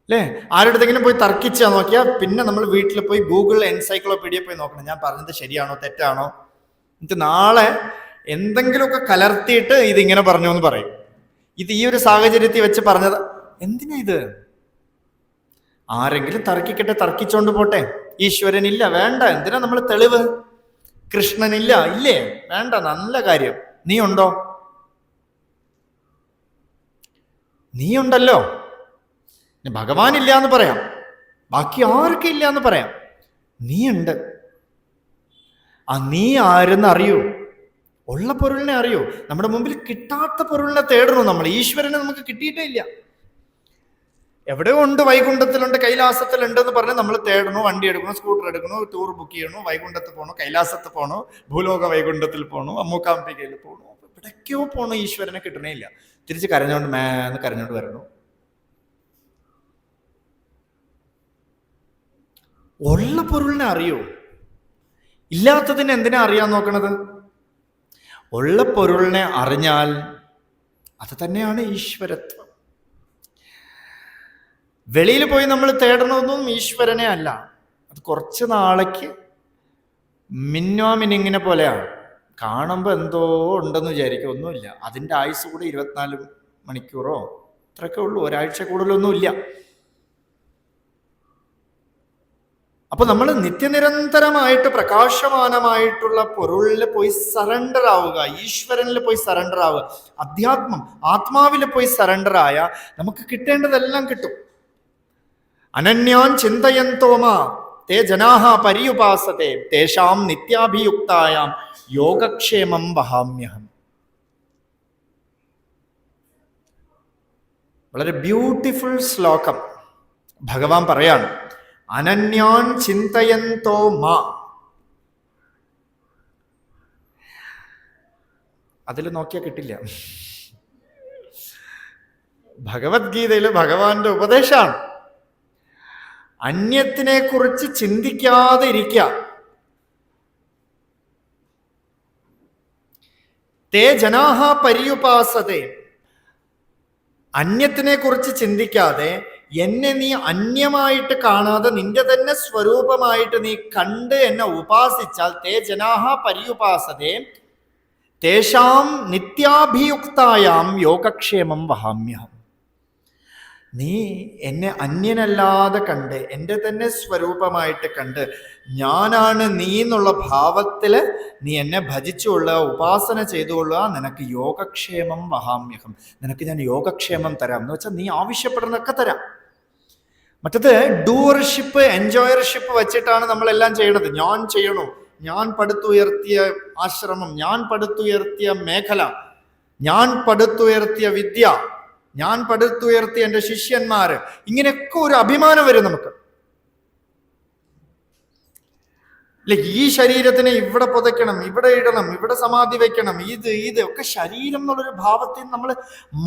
അല്ലേ? ആരുടെങ്കിലും പോയി തർക്കിച്ചാൽ നോക്കിയാൽ പിന്നെ നമ്മൾ വീട്ടിൽ പോയി ഗൂഗിൾ എൻസൈക്ലോപീഡിയ പോയി നോക്കണം, ഞാൻ പറഞ്ഞത് ശരിയാണോ തെറ്റാണോ. എന്നിട്ട് നാളെ എന്തെങ്കിലുമൊക്കെ കലർത്തിയിട്ട് ഇതിങ്ങനെ പറഞ്ഞു എന്ന് പറയും. ഇത് ഈ ഒരു സാഹചര്യത്തിൽ വെച്ച് പറഞ്ഞത്. എന്തിനാ ഇത്? ആരെങ്കിലും തർക്കിക്കട്ടെ, തർക്കിച്ചോണ്ട് പോട്ടെ. ഈശ്വരനില്ല, വേണ്ട. എന്തിനാ നമ്മൾ തെളിവ്? കൃഷ്ണനില്ല, ഇല്ലേ, വേണ്ട, നല്ല കാര്യം. നീ ഉണ്ടോ? നീ ഉണ്ടല്ലോ. ഭഗവാൻ ഇല്ല എന്ന് പറയാം, ബാക്കി ആർക്കും ഇല്ല എന്ന് പറയാം. നീ ഉണ്ട്. ആ നീ ആരെന്ന് അറിയൂ. ഉള്ള പൊരുളിനെ അറിയൂ. നമ്മുടെ മുമ്പിൽ കിട്ടാത്ത പൊരുളിനെ തേടണു നമ്മൾ. ഈശ്വരനെ നമുക്ക് കിട്ടിയിട്ടേ ഇല്ല. എവിടെയോ ഉണ്ട്, വൈകുണ്ഠത്തിലുണ്ട്, കൈലാസത്തിലുണ്ട് എന്ന് പറഞ്ഞ് നമ്മൾ തേടണു. വണ്ടി എടുക്കണു, സ്കൂട്ടർ എടുക്കണു, ടൂർ ബുക്ക് ചെയ്യണു, വൈകുണ്ഠത്ത് പോകണു, കൈലാസത്ത് പോകണു, ഭൂലോക വൈകുണ്ഠത്തിൽ പോകണു, അമ്മൂക്കാംബികയിൽ പോകണു. എവിടേക്കോ പോകണു, ഈശ്വരനെ കിട്ടണേ ഇല്ല. തിരിച്ച് കരഞ്ഞോണ്ട് മേന്ന് കരഞ്ഞോണ്ട് വരണു. ഉള്ള പൊരുളിനെ അറിയൂ. ഇല്ലാത്തതിനെ എന്തിനാ അറിയാൻ നോക്കണത്? ഉള്ള പൊരുളിനെ അറിഞ്ഞാൽ അത് തന്നെയാണ് ഈശ്വരത്വം. വെളിയിൽ പോയി നമ്മൾ തേടണമെന്നും ഈശ്വരനെ അല്ല. അത് കുറച്ച് നാളേക്ക് മിന്നാമിനിങ്ങിനെ പോലെയാണ്. കാണുമ്പോൾ എന്തോ ഉണ്ടെന്ന് വിചാരിക്കും, ഒന്നുമില്ല. അതിൻ്റെ ആയുസ് കൂടെ 24 മണിക്കൂറോ അത്രയൊക്കെ ഉള്ളൂ, ഒരാഴ്ച കൂടുതലൊന്നുമില്ല. അപ്പൊ നമ്മൾ നിത്യനിരന്തരമായിട്ട് പ്രകാശമാനമായിട്ടുള്ള പൊരുളിൽ പോയി സറണ്ടർ ആവുക, ഈശ്വരനിൽ പോയി സറണ്ടർ ആവുക, അധ്യാത്മം ആത്മാവിൽ പോയി സറണ്ടർ ആയ നമുക്ക് കിട്ടേണ്ടതെല്ലാം കിട്ടും. അനന്യാൻ ചിന്തയന്തോമ തേ ജനാഹ പര്യുപാസത്തെ തേഷാം നിത്യാഭിയുക്തായാം യോഗക്ഷേമം വഹാമ്യഹം. വളരെ ബ്യൂട്ടിഫുൾ ശ്ലോകം ഭഗവാൻ പറയാണ്. അനന്യാൻ ചിന്തയന്തോ മാ. അതിൽ നോക്കിയാൽ കിട്ടില്ല. ഭഗവത്ഗീതയിൽ ഭഗവാന്റെ ഉപദേശമാണ്. അന്യത്തിനെ കുറിച്ച് ചിന്തിക്കാതെ ഇരിക്കുക. തേ ജനാഹ പര്യുപാസതേ. അന്യത്തിനെ കുറിച്ച് ചിന്തിക്കാതെ എന്നെ നീ അന്യമായിട്ട് കാണാതെ നിന്റെ തന്നെ സ്വരൂപമായിട്ട് നീ കണ്ട് എന്നെ ഉപാസിച്ചാൽ തേ ജനാഹ പര്യുപാസതേ തേഷാം നിത്യാഭിയുക്തായാം യോഗക്ഷേമം വഹാമ്യഹം. നീ എന്നെ അന്യനല്ലാതെ കണ്ട് എൻ്റെ തന്നെ സ്വരൂപമായിട്ട് കണ്ട് ഞാനാണ് നീ എന്നുള്ള ഭാവത്തിൽ നീ എന്നെ ഭജിച്ചുകൊള്ളുക, ഉപാസന ചെയ്തുകൊള്ളുക. നിനക്ക് യോഗക്ഷേമം വഹാമ്യഹം. നിനക്ക് ഞാൻ യോഗക്ഷേമം തരാം. എന്ന് വെച്ചാൽ നീ ആവശ്യപ്പെടുന്നതൊക്കെ തരാം. മറ്റത് ഡൂവർഷിപ്പ്, എൻജോയർഷിപ്പ് വെച്ചിട്ടാണ് നമ്മളെല്ലാം ചെയ്യണത്. ഞാൻ ചെയ്യണു, ഞാൻ പടുത്തുയർത്തിയ ആശ്രമം, ഞാൻ പടുത്തുയർത്തിയ മേഖല, ഞാൻ പടുത്തുയർത്തിയ വിദ്യ, ഞാൻ പടുത്തുയർത്തിയ എൻ്റെ ശിഷ്യന്മാര്, ഇങ്ങനെയൊക്കെ ഒരു അഭിമാനം വരും നമുക്ക്. അല്ലെ, ഈ ശരീരത്തിനെ ഇവിടെ പുതയ്ക്കണം, ഇവിടെ ഇടണം, ഇവിടെ സമാധി വെക്കണം, ഇത് ഒക്കെ ശരീരം എന്നുള്ളൊരു ഭാവത്തിൽ നമ്മൾ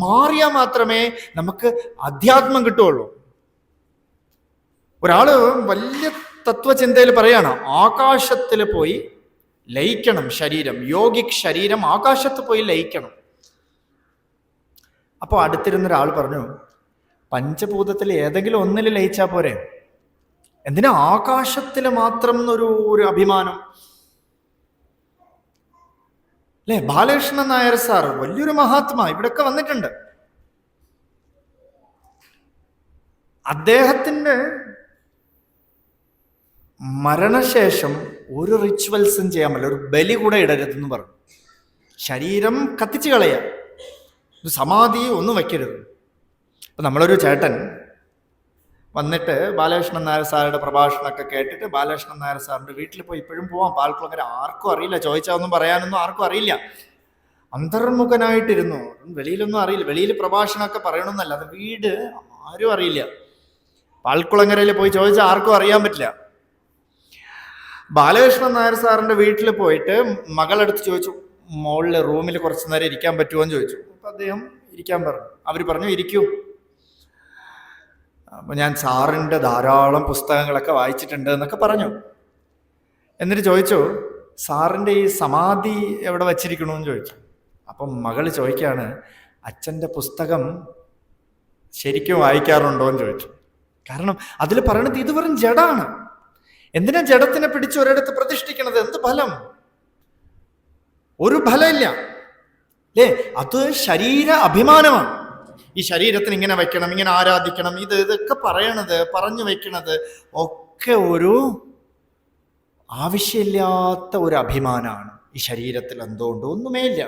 മാറിയാൽ മാത്രമേ നമുക്ക് അധ്യാത്മം കിട്ടുള്ളൂ. ഒരാള് വലിയ തത്വചിന്തയിൽ പറയാണ്, ആകാശത്തിൽ പോയി ലയിക്കണം ശരീരം, യോഗിക് ശരീരം ആകാശത്ത് പോയി ലയിക്കണം. അപ്പോൾ അടുത്തിരുന്നൊരാൾ പറഞ്ഞു, പഞ്ചഭൂതത്തിൽ ഏതെങ്കിലും ഒന്നിൽ ലയിച്ചാൽ പോരെ, എന്തിനാ ആകാശത്തിൽ മാത്രം ഒരു അഭിമാനം? അല്ലേ? ബാലകൃഷ്ണൻ നായർ സാർ വലിയൊരു മഹാത്മാ, ഇവിടെയൊക്കെ വന്നിട്ടുണ്ട്. അദ്ദേഹത്തിൻ്റെ മരണശേഷം ഒരു റിച്വൽസും ചെയ്യാൻ പറ്റില്ല, ഒരു ബലി കൂടെ ഇടരുതെന്ന് പറഞ്ഞു. ശരീരം കത്തിച്ച് കളയാം, ഒരു സമാധി ഒന്നും വയ്ക്കരുത്. അപ്പം നമ്മളൊരു ചേട്ടൻ വന്നിട്ട് ബാലകൃഷ്ണൻ നായർ സാറുടെ പ്രഭാഷണമൊക്കെ കേട്ടിട്ട് ബാലകൃഷ്ണൻ നായർ സാറിൻ്റെ വീട്ടിൽ പോയി, ഇപ്പോഴും പോവാം, പാൽക്കുളങ്ങര. ആർക്കും അറിയില്ല, ചോദിച്ചാൽ ഒന്നും പറയാനൊന്നും ആർക്കും അറിയില്ല. അന്തർമുഖനായിട്ടിരുന്നു, വെളിയിലൊന്നും അറിയില്ല. വെളിയിൽ പ്രഭാഷണമൊക്കെ പറയണമെന്നല്ല, അത് വീട് ആരും അറിയില്ല. പാൽക്കുളങ്ങരയിൽ പോയി ചോദിച്ചാൽ ആർക്കും അറിയാൻ പറ്റില്ല. ബാലകൃഷ്ണൻ നായർ സാറിൻ്റെ വീട്ടിൽ പോയിട്ട് മകളെടുത്ത് ചോദിച്ചു, മോളിൽ റൂമിൽ കുറച്ച് നേരം ഇരിക്കാൻ പറ്റുമോ എന്ന് ചോദിച്ചു. അപ്പം അദ്ദേഹം ഇരിക്കാൻ പറഞ്ഞു. അവർ പറഞ്ഞു, ഇരിക്കൂ. അപ്പം ഞാൻ സാറിൻ്റെ ധാരാളം പുസ്തകങ്ങളൊക്കെ വായിച്ചിട്ടുണ്ട് എന്നൊക്കെ പറഞ്ഞു. എന്നിട്ട് ചോദിച്ചു, സാറിൻ്റെ ഈ സമാധി എവിടെ വച്ചിരിക്കണമെന്ന് ചോദിച്ചു. അപ്പം മകൾ ചോദിക്കുകയാണ്, അച്ഛൻ്റെ പുസ്തകം ശരിക്കും വായിക്കാറുണ്ടോ എന്ന് ചോദിച്ചു. കാരണം അതിൽ പറയണത് ഇത് വെറും ജഡാണ്. എന്തിനാ ജഡത്തിനെ പിടിച്ച് ഒരിടത്ത് പ്രതിഷ്ഠിക്കണത്? എന്ത് ഫലം? ഒരു ഫലമില്ല അല്ലേ? അത് ശരീര അഭിമാനമാണ്. ഈ ശരീരത്തിന് ഇങ്ങനെ വെക്കണം, ഇങ്ങനെ ആരാധിക്കണം, ഇതൊക്കെ പറഞ്ഞു വെക്കണത് ഒക്കെ ഒരു ആവശ്യമില്ലാത്ത ഒരു അഭിമാനമാണ്. ഈ ശരീരത്തിൽ എന്തുകൊണ്ട് ഒന്നുമേ ഇല്ല.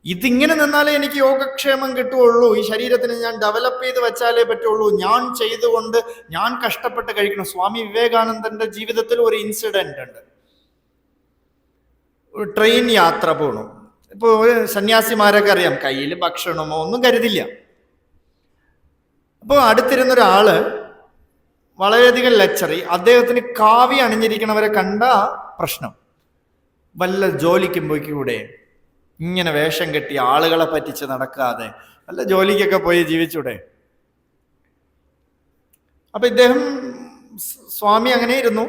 ഇതിങ്ങനെ നിന്നാലേ എനിക്ക് യോഗക്ഷേമം കിട്ടുകയുള്ളൂ, ഈ ശരീരത്തിന് ഞാൻ ഡെവലപ്പ് ചെയ്ത് വെച്ചാലേ പറ്റുള്ളൂ, ഞാൻ ചെയ്തുകൊണ്ട് ഞാൻ കഷ്ടപ്പെട്ട് കഴിക്കണം. സ്വാമി വിവേകാനന്ദന്റെ ജീവിതത്തിൽ ഒരു ഇൻസിഡന്റ് ഉണ്ട്. ഒരു ട്രെയിൻ യാത്ര പോകണം. ഇപ്പോൾ സന്യാസിമാരൊക്കെ അറിയാം, കയ്യിൽ ഭക്ഷണമോ ഒന്നും കരുതില്ല. അപ്പോൾ അടുത്തിരുന്നൊരാള് വളരെയധികം ലച്ചറി, അദ്ദേഹത്തിന് കാവി അണിഞ്ഞിരിക്കണവരെ കണ്ട പ്രശ്നം. വല്ല ജോലിക്കും പോയിക്കൂടെ, ഇങ്ങനെ വേഷം കെട്ടി ആളുകളെ പറ്റിച്ച് നടക്കാതെ വല്ല ജോലിക്കൊക്കെ പോയി ജീവിച്ചൂടെ? അപ്പൊ ഇദ്ദേഹം സ്വാമി അങ്ങനെ ഇരുന്നു.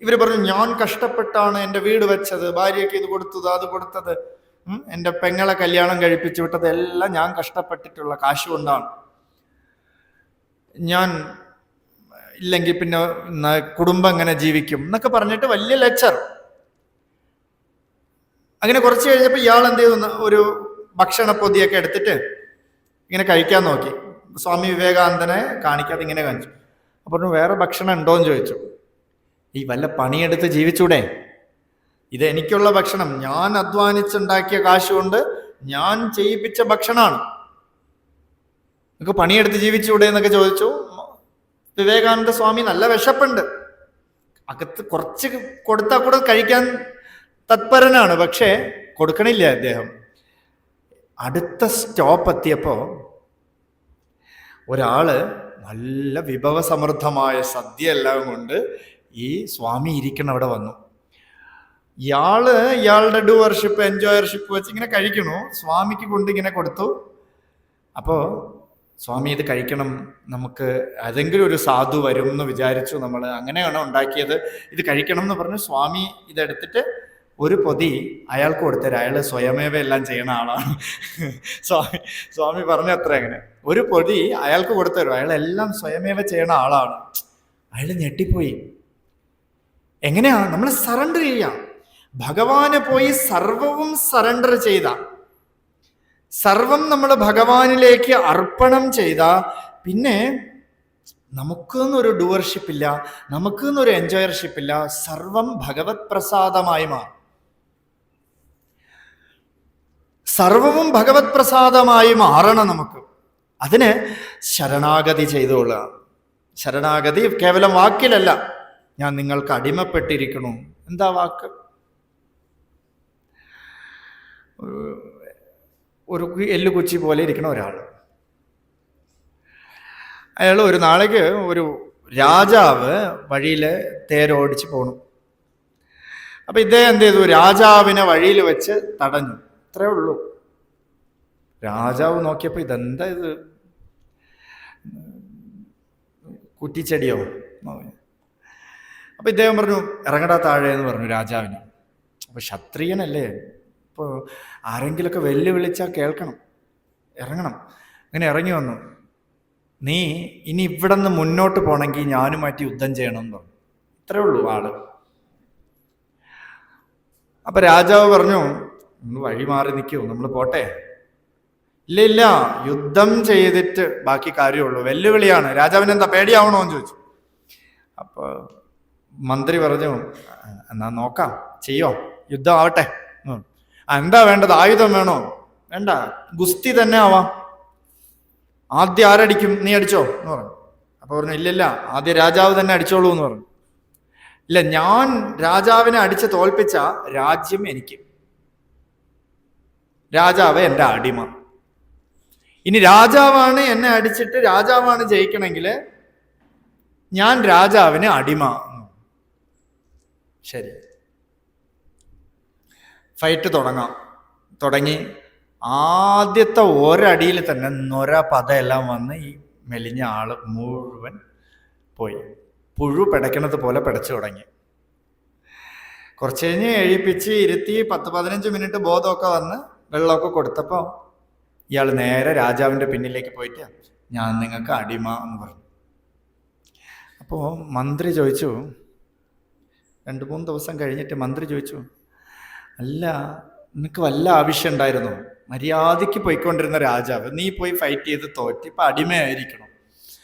ഇവര് പറഞ്ഞു, ഞാൻ കഷ്ടപ്പെട്ടാണ് എൻ്റെ വീട് വെച്ചത്, ഭാര്യയ്ക്ക് ഇത് കൊടുത്തത്, അത് കൊടുത്തത്, എൻ്റെ പെങ്ങളെ കല്യാണം കഴിപ്പിച്ചു വിട്ടത് എല്ലാം ഞാൻ കഷ്ടപ്പെട്ടിട്ടുള്ള കാശ് കൊണ്ടാണ്. ഞാൻ ഇല്ലെങ്കിൽ പിന്നെ കുടുംബം എങ്ങനെ ജീവിക്കും എന്നൊക്കെ പറഞ്ഞിട്ട് വലിയ ലെക്ചർ. അങ്ങനെ കുറച്ച് കഴിഞ്ഞപ്പോൾ ഇയാൾ എന്ത് ചെയ്തു, ഒരു ഭക്ഷണ പൊതിയൊക്കെ എടുത്തിട്ട് ഇങ്ങനെ കഴിക്കാൻ നോക്കി. സ്വാമി വിവേകാനന്ദനെ കാണിക്കാതെ ഇങ്ങനെ കാണിച്ചു. അപ്പോൾ വേറെ ഭക്ഷണം ഉണ്ടോയെന്ന് ചോദിച്ചു. ഈ വല്ല പണിയെടുത്ത് ജീവിച്ചൂടെ? ഇത് എനിക്കുള്ള ഭക്ഷണം, ഞാൻ അധ്വാനിച്ചുണ്ടാക്കിയ കാശ് കൊണ്ട് ഞാൻ ചെയ്യിപ്പിച്ച ഭക്ഷണമാണ്, നിങ്ങൾക്ക് പണിയെടുത്ത് ജീവിച്ചൂടെ എന്നൊക്കെ ചോദിച്ചു. വിവേകാനന്ദ സ്വാമി നല്ല വിശപ്പുണ്ട്, അകത്ത് കുറച്ച് കൊടുത്താൽ കൂടെ കഴിക്കാൻ തത്പരനാണ്, പക്ഷേ കൊടുക്കണില്ല അദ്ദേഹം. അടുത്ത സ്റ്റോപ്പ് എത്തിയപ്പോ ഒരാള് നല്ല വിഭവസമൃദ്ധമായ സദ്യ എല്ലാം കൊണ്ട് ഈ സ്വാമി ഇരിക്കണ അവിടെ വന്നു. ഇയാളുടെ ഡൂവർഷിപ്പ് എൻജോയർഷിപ്പ് വെച്ച് ഇങ്ങനെ കഴിക്കണു. സ്വാമിക്ക് കൊണ്ട് ഇങ്ങനെ കൊടുത്തു. അപ്പോ സ്വാമി ഇത് കഴിക്കണം, നമുക്ക് ഏതെങ്കിലും ഒരു സാധു വരും എന്ന് വിചാരിച്ചു, നമ്മൾ അങ്ങനെയാണോ ഉണ്ടാക്കിയത്, ഇത് കഴിക്കണം എന്ന് പറഞ്ഞു. സ്വാമി ഇതെടുത്തിട്ട് ഒരു പൊതി അയാൾക്ക് കൊടുത്തരാം, അയാൾ സ്വയമേവ എല്ലാം ചെയ്യണ ആളാണ്. സ്വാമി പറഞ്ഞു അത്ര. അങ്ങനെ ഒരു പൊതി അയാൾക്ക് കൊടുത്തരും, അയാളെല്ലാം സ്വയമേവ ചെയ്യണ ആളാണ്. അയാൾ ഞെട്ടിപ്പോയി. എങ്ങനെയാ നമ്മൾ സറണ്ടർ ചെയ്യാം? ഭഗവാന് പോയി സർവവും സറണ്ടർ ചെയ്ത, സർവം നമ്മൾ ഭഗവാനിലേക്ക് അർപ്പണം ചെയ്ത, പിന്നെ നമുക്കെന്നൊരു ഡൂവർഷിപ്പില്ല, നമുക്കെന്നൊരു എൻജോയർഷിപ്പില്ല, സർവം ഭഗവത് പ്രസാദമായി മാറും. സർവവും ഭഗവത് പ്രസാദമായി മാറണം നമുക്ക്. അതിന് ശരണാഗതി ചെയ്തുകൊള്ളുക. ശരണാഗതി കേവലം വാക്കിലല്ല, ഞാൻ നിങ്ങൾക്ക് അടിമപ്പെട്ടിരിക്കണു. എന്താ വാക്ക്? ഒരു എല്ലുകുച്ചി പോലെ ഇരിക്കണ ഒരാൾ, അയാൾ ഒരു നാളേക്ക് ഒരു രാജാവ് വഴിയിൽ തേരോടിച്ച് പോണു. അപ്പൊ ഇദ്ദേഹം എന്ത് ചെയ്തു, രാജാവിനെ വഴിയിൽ വെച്ച് തടഞ്ഞു. അത്രേ ഉള്ളൂ. രാജാവ് നോക്കിയപ്പോ ഇതെന്താ ഇത്, കുറ്റിച്ചെടിയോ? അപ്പൊ ഇദ്ദേഹം പറഞ്ഞു, ഇറങ്ങടാ താഴെ എന്ന് പറഞ്ഞു രാജാവിന്. അപ്പൊ ക്ഷത്രിയനല്ലേ, ഇപ്പോൾ ആരെങ്കിലുമൊക്കെ വെല്ലുവിളിച്ചാൽ കേൾക്കണം, ഇറങ്ങണം. അങ്ങനെ ഇറങ്ങി വന്നു. നീ ഇനി ഇവിടെ നിന്ന് മുന്നോട്ട് പോണെങ്കിൽ ഞാനുമായിട്ട് യുദ്ധം ചെയ്യണം എന്ന് പറഞ്ഞു. ഇത്രേ ഉള്ളൂ ആള്. അപ്പൊ രാജാവ് പറഞ്ഞു, ഒന്ന് വഴി മാറി നിൽക്കൂ, നമ്മൾ പോട്ടെ. ഇല്ല, യുദ്ധം ചെയ്തിട്ട് ബാക്കി കാര്യമുള്ളൂ, വെല്ലുവിളിയാണ്. രാജാവിന് എന്താ പേടിയാവണോ എന്ന് ചോദിച്ചു. അപ്പൊ മന്ത്രി പറഞ്ഞു, എന്നാ നോക്കാം, ചെയ്യോ, യുദ്ധം ആവട്ടെ. എന്താ വേണ്ടത്? ആയുധം വേണോ? വേണ്ട, ഗുസ്തി തന്നെ ആവാം. ആദ്യം ആരടിക്കും? നീ അടിച്ചോ എന്ന് പറഞ്ഞു. അപ്പൊ പറഞ്ഞു, ഇല്ലില്ല, ആദ്യം രാജാവ് തന്നെ അടിച്ചോളൂ എന്ന് പറഞ്ഞു. ഇല്ല, ഞാൻ രാജാവിനെ അടിച്ച് തോൽപ്പിച്ച രാജ്യം എനിക്ക്, രാജാവ് എൻ്റെ അടിമ. ഇനി രാജാവാണ് എന്നെ അടിച്ചിട്ട് രാജാവാണ് ജയിക്കണമെങ്കിൽ ഞാൻ രാജാവിന് അടിമ. ശരി, ഫൈറ്റ് തുടങ്ങി. ആദ്യത്തെ ഒരടിയിൽ തന്നെ നൊര പതയെല്ലാം വന്ന് ഈ മെലിഞ്ഞ ആള് മുഴുവൻ പോയി. പുഴു പിടയ്ക്കണത് പോലെ പിടച്ചു തുടങ്ങി. കുറച്ച് കഴിഞ്ഞ് എഴുപ്പിച്ച് ഇരുത്തി 10-15 മിനിറ്റ് ബോധമൊക്കെ വന്ന് വെള്ളമൊക്കെ കൊടുത്തപ്പോൾ ഇയാൾ നേരെ രാജാവിൻ്റെ പിന്നിലേക്ക് പോയിട്ട് ഞാൻ നിങ്ങൾക്ക് അടിമ എന്ന് പറഞ്ഞു. അപ്പോൾ മന്ത്രി ചോദിച്ചു, 2-3 ദിവസം കഴിഞ്ഞിട്ട് മന്ത്രി ചോദിച്ചു, അല്ല നിനക്ക് വല്ല ആവശ്യം ഉണ്ടായിരുന്നോ? മര്യാദയ്ക്ക് പോയിക്കൊണ്ടിരുന്ന രാജാവ്, നീ പോയി ഫൈറ്റ് ചെയ്ത് തോറ്റ് ഇപ്പം അടിമയായിരിക്കണം.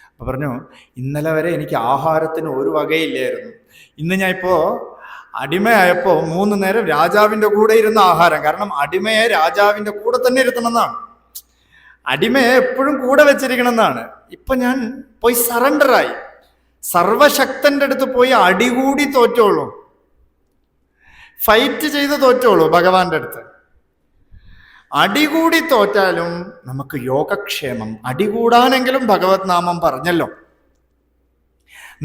അപ്പോൾ പറഞ്ഞു, ഇന്നലെ വരെ എനിക്ക് ആഹാരത്തിന് ഒരു വകയില്ലായിരുന്നു. ഇന്ന് ഞാൻ ഇപ്പോൾ അടിമയായപ്പോൾ 3 നേരം രാജാവിൻ്റെ കൂടെ ഇരുന്ന ആഹാരം. കാരണം അടിമയെ രാജാവിൻ്റെ കൂടെ തന്നെ ഇരുത്തണമെന്നാണ്, അടിമയെ എപ്പോഴും കൂടെ വെച്ചിരിക്കണം എന്നാണ്. ഇപ്പൊ ഞാൻ പോയി സറണ്ടറായി, സർവശക്തന്റെ അടുത്ത് പോയി അടികൂടി തോറ്റോളൂ, ഫൈറ്റ് ചെയ്ത് തോറ്റോളൂ ഭഗവാന്റെ അടുത്ത്. അടികൂടി തോറ്റാലും നമുക്ക് യോഗക്ഷേമം. അടികൂടാനെങ്കിലും ഭഗവത് നാമം പറഞ്ഞല്ലോ,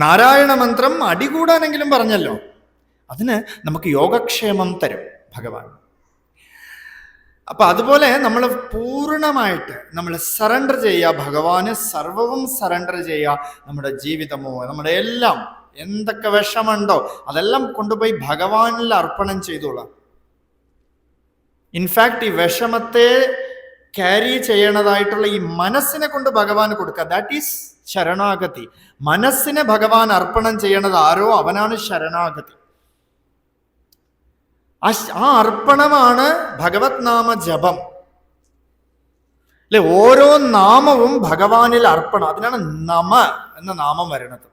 നാരായണ മന്ത്രം അടികൂടാനെങ്കിലും പറഞ്ഞല്ലോ. അതിന് നമുക്ക് യോഗക്ഷേമം തരും ഭഗവാൻ. അപ്പൊ അതുപോലെ നമ്മൾ പൂർണ്ണമായിട്ട് നമ്മൾ സറണ്ടർ ചെയ്യുക ഭഗവാന്, സർവവും സറണ്ടർ ചെയ്യുക. നമ്മുടെ ജീവിതമോ നമ്മുടെ എല്ലാം എന്തൊക്കെ വിഷമുണ്ടോ അതെല്ലാം കൊണ്ടുപോയി ഭഗവാനിൽ അർപ്പണം ചെയ്തോളാം. ഇൻഫാക്ട് ഈ വിഷമത്തെ ക്യാരി ചെയ്യണതായിട്ടുള്ള ഈ മനസ്സിനെ കൊണ്ട് ഭഗവാന് കൊടുക്കുക. ദാറ്റ് ഈസ് ശരണാഗതി. മനസ്സിനെ ഭഗവാൻ അർപ്പണം ചെയ്യണത് ആരോ അവനാണ് ശരണാഗതി. ആ അർപ്പണമാണ് ഭഗവത് നാമ ജപം അല്ലെ. ഓരോ നാമവും ഭഗവാനിൽ അർപ്പണം. അതിനാണ് നമ എന്ന നാമം വരുന്നത്.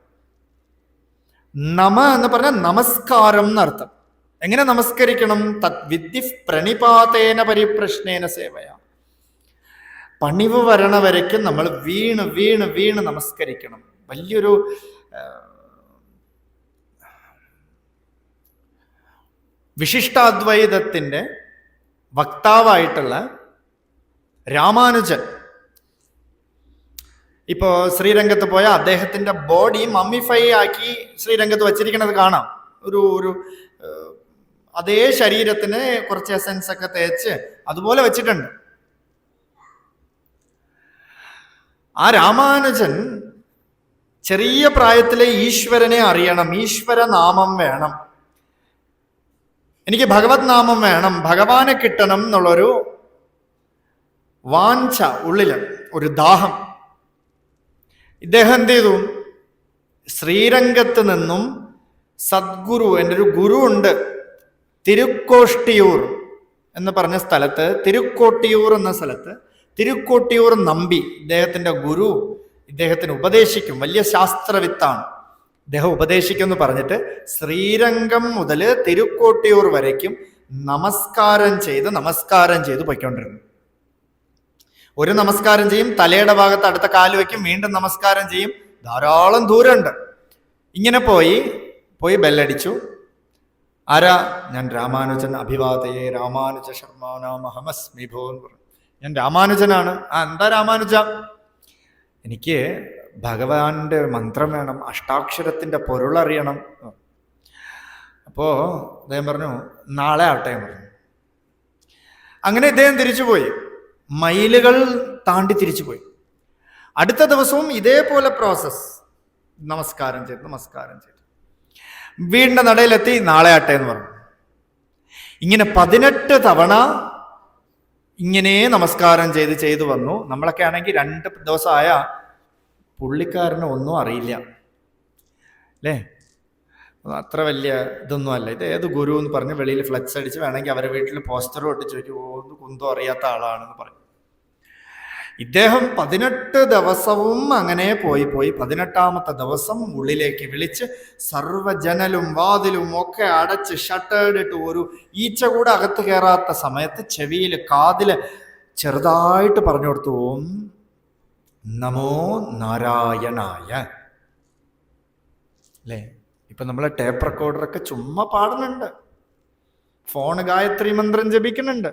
നമ എന്ന് പറഞ്ഞാൽ നമസ്കാരം എന്നർത്ഥം. എങ്ങനെ നമസ്കരിക്കണം? തത് വിദ്ധി പ്രണിപാതേന പരിപ്രശ്നേന സേവയ. പണിവ് വരണ വരയ്ക്കും നമ്മൾ വീണ് വീണ് വീണ് നമസ്കരിക്കണം. വലിയൊരു വിശിഷ്ടാദ്വൈതത്തിൻ്റെ വക്താവായിട്ടുള്ള രാമാനുജൻ ഇപ്പോൾ ശ്രീരംഗത്ത് പോയാൽ അദ്ദേഹത്തിൻ്റെ ബോഡി മമ്മിഫൈ ആക്കി ശ്രീരംഗത്ത് വച്ചിരിക്കുന്നത് കാണാം. ഒരു അതേ ശരീരത്തിന് കുറച്ച് എസൻസ് ഒക്കെ തേച്ച് അതുപോലെ വെച്ചിട്ടുണ്ട്. ആ രാമാനുജൻ ചെറിയ പ്രായത്തിലെ ഈശ്വരനെ അറിയണം, ഈശ്വര നാമം വേണം, എനിക്ക് ഭഗവത് നാമം വേണം, ഭഗവാനെ കിട്ടണം എന്നുള്ളൊരു വാഞ്ച ഉള്ളില്, ഒരു ദാഹം. ഇദ്ദേഹം എന്ത് ചെയ്തു? ശ്രീരംഗത്ത് നിന്നും സദ്ഗുരു, എൻ്റെ ഒരു ഗുരു ഉണ്ട് തിരുക്കോഷ്ടിയൂർ എന്ന് പറഞ്ഞ സ്ഥലത്ത്, തിരുക്കോട്ടിയൂർ എന്ന സ്ഥലത്ത് തിരുക്കോട്ടിയൂർ നമ്പി ഇദ്ദേഹത്തിൻ്റെ ഗുരു ഇദ്ദേഹത്തിന് ഉപദേശിക്കും. വലിയ ശാസ്ത്രവിത്താണ്, ഇദ്ദേഹം ഉപദേശിക്കുമെന്ന് പറഞ്ഞിട്ട് ശ്രീരംഗം മുതൽ തിരുക്കോട്ടിയൂർ വരയ്ക്കും നമസ്കാരം ചെയ്ത് പൊയ്ക്കൊണ്ടിരുന്നു. ഒരു നമസ്കാരം ചെയ്യും, തലയുടെ ഭാഗത്ത് അടുത്ത കാല് വയ്ക്കും, വീണ്ടും നമസ്കാരം ചെയ്യും. ധാരാളം ദൂരമുണ്ട്. ഇങ്ങനെ പോയി ബെല്ലടിച്ചു. ആരാ? ഞാൻ രാമാനുജൻ, അഭിവാദയെ രാമാനുജ ശർമാനാമഹമസ്മി ഭോ എന്ന് പറഞ്ഞു. ഞാൻ രാമാനുജനാണ്. എന്താ രാമാനുജ? എനിക്ക് ഭഗവാന്റെ മന്ത്രം വേണം, അഷ്ടാക്ഷരത്തിൻ്റെ പൊരുളറിയണം. അപ്പോൾ അദ്ദേഹം പറഞ്ഞു നാളെ ആവട്ടെ പറഞ്ഞു. അങ്ങനെ ഇദ്ദേഹം തിരിച്ചുപോയി, മൈലുകൾ താണ്ടി തിരിച്ചുപോയി. അടുത്ത ദിവസവും ഇതേപോലെ പ്രോസസ്, നമസ്കാരം ചെയ്തു വീടിൻ്റെ നടയിലെത്തി, നാളെ ആട്ടെ എന്ന് പറഞ്ഞു. ഇങ്ങനെ 18 തവണ ഇങ്ങനെ നമസ്കാരം ചെയ്ത് വന്നു. നമ്മളൊക്കെ ആണെങ്കിൽ 2 ദിവസമായ പുള്ളിക്കാരന് ഒന്നും അറിയില്ല അല്ലേ, അത്ര വലിയ ഇതൊന്നും അല്ല. ഇത് ഏത് ഗുരു എന്ന് പറഞ്ഞ് വെളിയിൽ ഫ്ലെക്സ് അടിച്ച് വേണമെങ്കിൽ അവരെ വീട്ടിൽ പോസ്റ്ററും ഇട്ട് ചോദിക്കും, ഒന്ന് കുന്തോ അറിയാത്ത ആളാണെന്ന് പറയും. ഇദ്ദേഹം 18 ദിവസവും അങ്ങനെ പോയി 18ാമത്തെ ദിവസം ഉള്ളിലേക്ക് വിളിച്ച് സർവ്വജനലും വാതിലും ഒക്കെ അടച്ച് ഷട്ടേഡിട്ട് ഒരു ഈച്ച കൂടെ അകത്ത് കയറാത്ത സമയത്ത് ചെവിയിൽ കാതില് ചെറുതായിട്ട് പറഞ്ഞു കൊടുത്തു, ഓം നമോ നാരായണായ. അല്ലേ, ഇപ്പൊ നമ്മളെ ടേപ്പ് റെക്കോർഡറൊക്കെ ചുമ്മാ പാടുന്നുണ്ട്, ഫോണ് ഗായത്രി മന്ത്രം ജപിക്കുന്നുണ്ട്,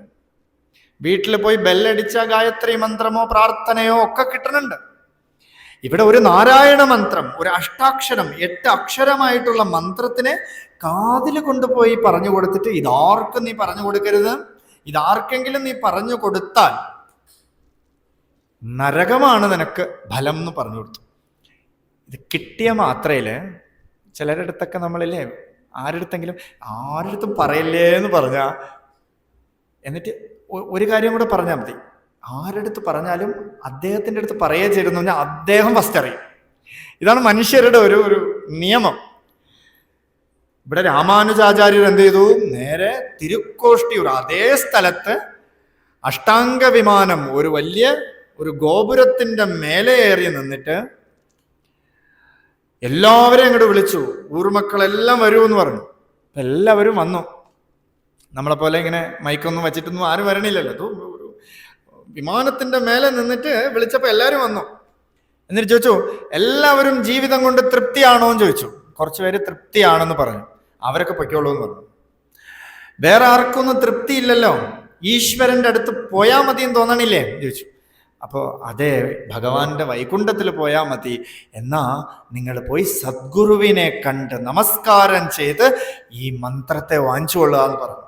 വീട്ടിൽ പോയി ബെല്ലടിച്ച ഗായത്രി മന്ത്രമോ പ്രാർത്ഥനയോ ഒക്കെ കിട്ടുന്നുണ്ട്. ഇവിടെ ഒരു നാരായണ മന്ത്രം, ഒരു അഷ്ടാക്ഷരം 8 അക്ഷരമായിട്ടുള്ള മന്ത്രത്തിനെ കാതിൽ കൊണ്ടുപോയി പറഞ്ഞു കൊടുത്തിട്ട് ഇതാർക്കും നീ പറഞ്ഞു കൊടുക്കരുത്, ഇതാർക്കെങ്കിലും നീ പറഞ്ഞു കൊടുത്താൽ നരകമാണ് നിനക്ക് ഫലം എന്ന് പറഞ്ഞു കൊടുത്തു. ഇത് കിട്ടിയ മാത്രയില് ചിലരുടെ അടുത്തൊക്കെ നമ്മളില്ലേ, ആരുടെ പറയല്ലേ എന്ന് പറഞ്ഞാ, എന്നിട്ട് ഒരു കാര്യം കൂടെ പറഞ്ഞാൽ മതി, ആരടുത്ത് പറഞ്ഞാലും അദ്ദേഹത്തിൻ്റെ അടുത്ത് പറയുക ചെയ്തെന്ന് പറഞ്ഞാൽ അദ്ദേഹം ഫസ്റ്റ് അറിയും. ഇതാണ് മനുഷ്യരുടെ ഒരു നിയമം. ഇവിടെ രാമാനുജാചാര്യർ എന്ത് ചെയ്തു? നേരെ തിരുക്കോഷ്ടിയൂർ അതേ സ്ഥലത്ത് അഷ്ടാംഗ വിമാനം ഒരു വലിയ ഒരു ഗോപുരത്തിന്റെ മേലെ ഏറി നിന്നിട്ട് എല്ലാവരെയും അങ്ങോട്ട് വിളിച്ചു. ഊർമക്കളെല്ലാം വരുമെന്ന് പറഞ്ഞു. എല്ലാവരും വന്നു. നമ്മളെപ്പോലെ ഇങ്ങനെ മൈക്കൊന്നും വെച്ചിട്ടൊന്നും ആരും വരണില്ലല്ലോ. ഒരു വിമാനത്തിന്റെ മേലെ നിന്നിട്ട് വിളിച്ചപ്പോൾ എല്ലാവരും വന്നു. എന്നിട്ട് ചോദിച്ചു, എല്ലാവരും ജീവിതം കൊണ്ട് തൃപ്തിയാണോ എന്ന് ചോദിച്ചു. കുറച്ച് പേര് തൃപ്തിയാണെന്ന് പറഞ്ഞു. അവരൊക്കെ പൊയ്ക്കോളൂ എന്ന് പറഞ്ഞു. വേറെ ആർക്കൊന്നും തൃപ്തി ഇല്ലല്ലോ, ഈശ്വരന്റെ അടുത്ത് പോയാൽ മതി എന്ന് തോന്നണില്ലേ ചോദിച്ചു. അപ്പോൾ അതെ, ഭഗവാന്റെ വൈകുണ്ഠത്തിൽ പോയാൽ മതി. എന്നാ നിങ്ങൾ പോയി സദ്ഗുരുവിനെ കണ്ട് നമസ്കാരം ചെയ്ത് ഈ മന്ത്രത്തെ വാങ്ങിച്ചുകൊള്ളുക എന്ന് പറഞ്ഞു.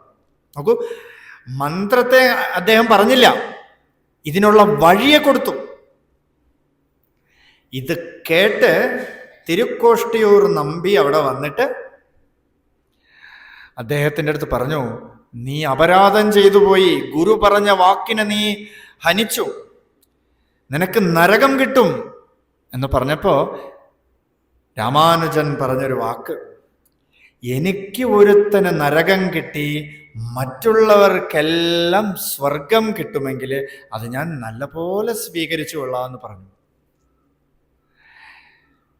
നോക്കൂ, മന്ത്രത്തെ അദ്ദേഹം പറഞ്ഞില്ല, ഇതിനുള്ള വഴിയെ കൊടുത്തു. ഇത് കേട്ട് തിരുക്കോഷ്ടിയൂർ നമ്പി അവിടെ വന്നിട്ട് അദ്ദേഹത്തിൻ്റെ അടുത്ത് പറഞ്ഞു, നീ അപരാധം ചെയ്തു പോയി, ഗുരു പറഞ്ഞ വാക്കിനെ നീ ഹനിച്ചു, നിനക്ക് നരകം കിട്ടും എന്ന് പറഞ്ഞപ്പോ രാമാനുജൻ പറഞ്ഞൊരു വാക്ക്, എനിക്ക് ഒരുത്തന് നരകം കിട്ടി, മറ്റുള്ളവർക്കെല്ലാം സ്വർഗം കിട്ടുമെങ്കിൽ അത് ഞാൻ നല്ലപോലെ സ്വീകരിച്ചു കൊള്ളാമെന്ന് പറഞ്ഞു.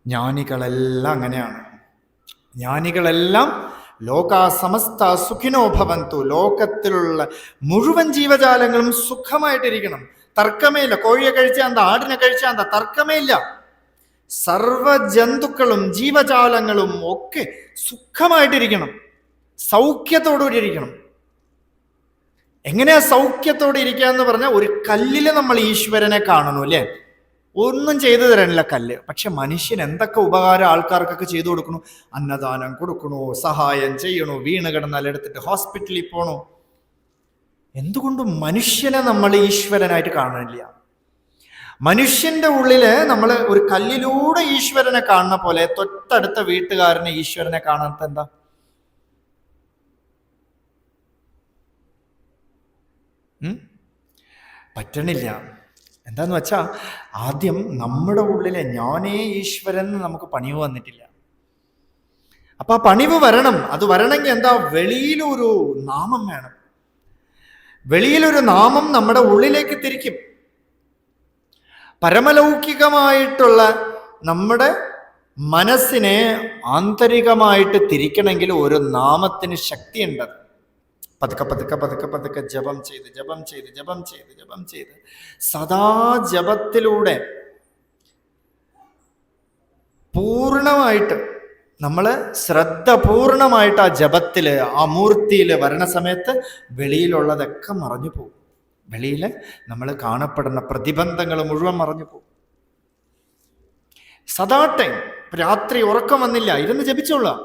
ജ്ഞാനികളെല്ലാം അങ്ങനെയാണ്. ജ്ഞാനികളെല്ലാം ലോകാ സമസ്ത സുഖിനോ ഭവന്തു, ലോകത്തിലുള്ള മുഴുവൻ ജീവജാലങ്ങളും സുഖമായിട്ടിരിക്കണം. തർക്കമേ ഇല്ല. കോഴിയെ കഴിച്ചാൽ എന്താ, ആടിനെ കഴിച്ചാൽ എന്താ, തർക്കമേ ഇല്ല. സർവജന്തുക്കളും ജീവജാലങ്ങളും ഒക്കെ സുഖമായിട്ടിരിക്കണം, സൗഖ്യത്തോടുകൂടി ഇരിക്കണം. എങ്ങനെയാ സൗഖ്യത്തോടെ ഇരിക്കുക എന്ന് പറഞ്ഞാൽ, ഒരു കല്ലില് നമ്മൾ ഈശ്വരനെ കാണുന്നു അല്ലേ? ഒന്നും ചെയ്തു തരാനില്ല കല്ല്. പക്ഷെ മനുഷ്യൻ എന്തൊക്കെ ഉപകാരം ആൾക്കാർക്കൊക്കെ ചെയ്തു കൊടുക്കണു. അന്നദാനം കൊടുക്കണു, സഹായം ചെയ്യണു, വീണ് കിടന്നാൽ എടുത്തിട്ട് ഹോസ്പിറ്റലിൽ പോണു. എന്തുകൊണ്ടും മനുഷ്യനെ നമ്മൾ ഈശ്വരനായിട്ട് കാണുന്നില്ല. മനുഷ്യന്റെ ഉള്ളില് നമ്മൾ ഒരു കല്ലിലൂടെ ഈശ്വരനെ കാണുന്ന പോലെ തൊട്ടടുത്ത വീട്ടുകാരനെ ഈശ്വരനെ കാണാത്ത എന്താ? പറ്റണില്ല. എന്താന്ന് വെച്ചാ, ആദ്യം നമ്മുടെ ഉള്ളിലെ ഞാനേ ഈശ്വരൻ നമുക്ക് പണിവ് വന്നിട്ടില്ല. അപ്പൊ ആ പണിവ് വരണം. അത് വരണമെങ്കിൽ എന്താ? വെളിയിലൊരു നാമം വേണം. വെളിയിലൊരു നാമം നമ്മുടെ ഉള്ളിലേക്ക് തിരിക്കും. പരമലൗകികമായിട്ടുള്ള നമ്മുടെ മനസ്സിനെ ആന്തരികമായിട്ട് തിരിക്കണമെങ്കിൽ ഒരു നാമത്തിന് ശക്തിയുണ്ട്. പതുക്കെ പതുക്കെ പതുക്കെ പതുക്കെ ജപം ചെയ്ത് ജപം ചെയ്ത് ജപം ചെയ്ത് ജപം ചെയ്ത് സദാ ജപത്തിലൂടെ പൂർണ്ണമായിട്ട് നമ്മൾ ശ്രദ്ധ പൂർണ്ണമായിട്ട് ആ ജപത്തില് ആ മൂർത്തിയിൽ വരണ സമയത്ത് വെളിയിലുള്ളതൊക്കെ മറഞ്ഞു പോകും. വെളിയിൽ നമ്മൾ കാണപ്പെടുന്ന പ്രതിബന്ധങ്ങൾ മുഴുവൻ മറഞ്ഞു പോകും. സദാ ടൈം. രാത്രി ഉറക്കം വന്നില്ല, ഇരുന്ന് ജപിച്ചോളാം.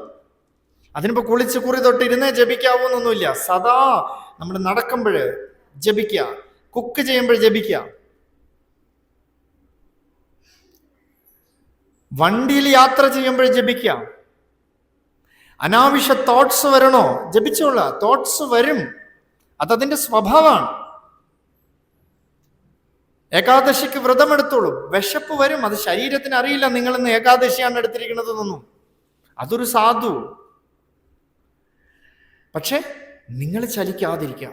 അതിനിപ്പോ കുളിച്ച് കുറി തൊട്ട് ഇരുന്നേ ജപിക്കാവൂന്നൊന്നുമില്ല. സദാ നമ്മൾ നടക്കുമ്പോൾ ജപിക്കുക, കുക്ക് ചെയ്യുമ്പോൾ ജപിക്കുക, വണ്ടിയിൽ യാത്ര ചെയ്യുമ്പോൾ ജപിക്കുക. അനാവശ്യ തോട്ട്സ് വരണോ? ജപിച്ചോളാം. തോട്ട്സ് വരും, അതതിന്റെ സ്വഭാവമാണ്. ഏകാദശിക്ക് വ്രതമെടുത്തോളൂ, വിശപ്പ് വരും. അത് ശരീരത്തിന് അറിയില്ല നിങ്ങളിന്ന് ഏകാദശിയാണ് എടുത്തിരിക്കുന്നതെന്നൊന്നും. അതൊരു സാധു. പക്ഷെ നിങ്ങൾ ചലിക്കാതിരിക്കാം.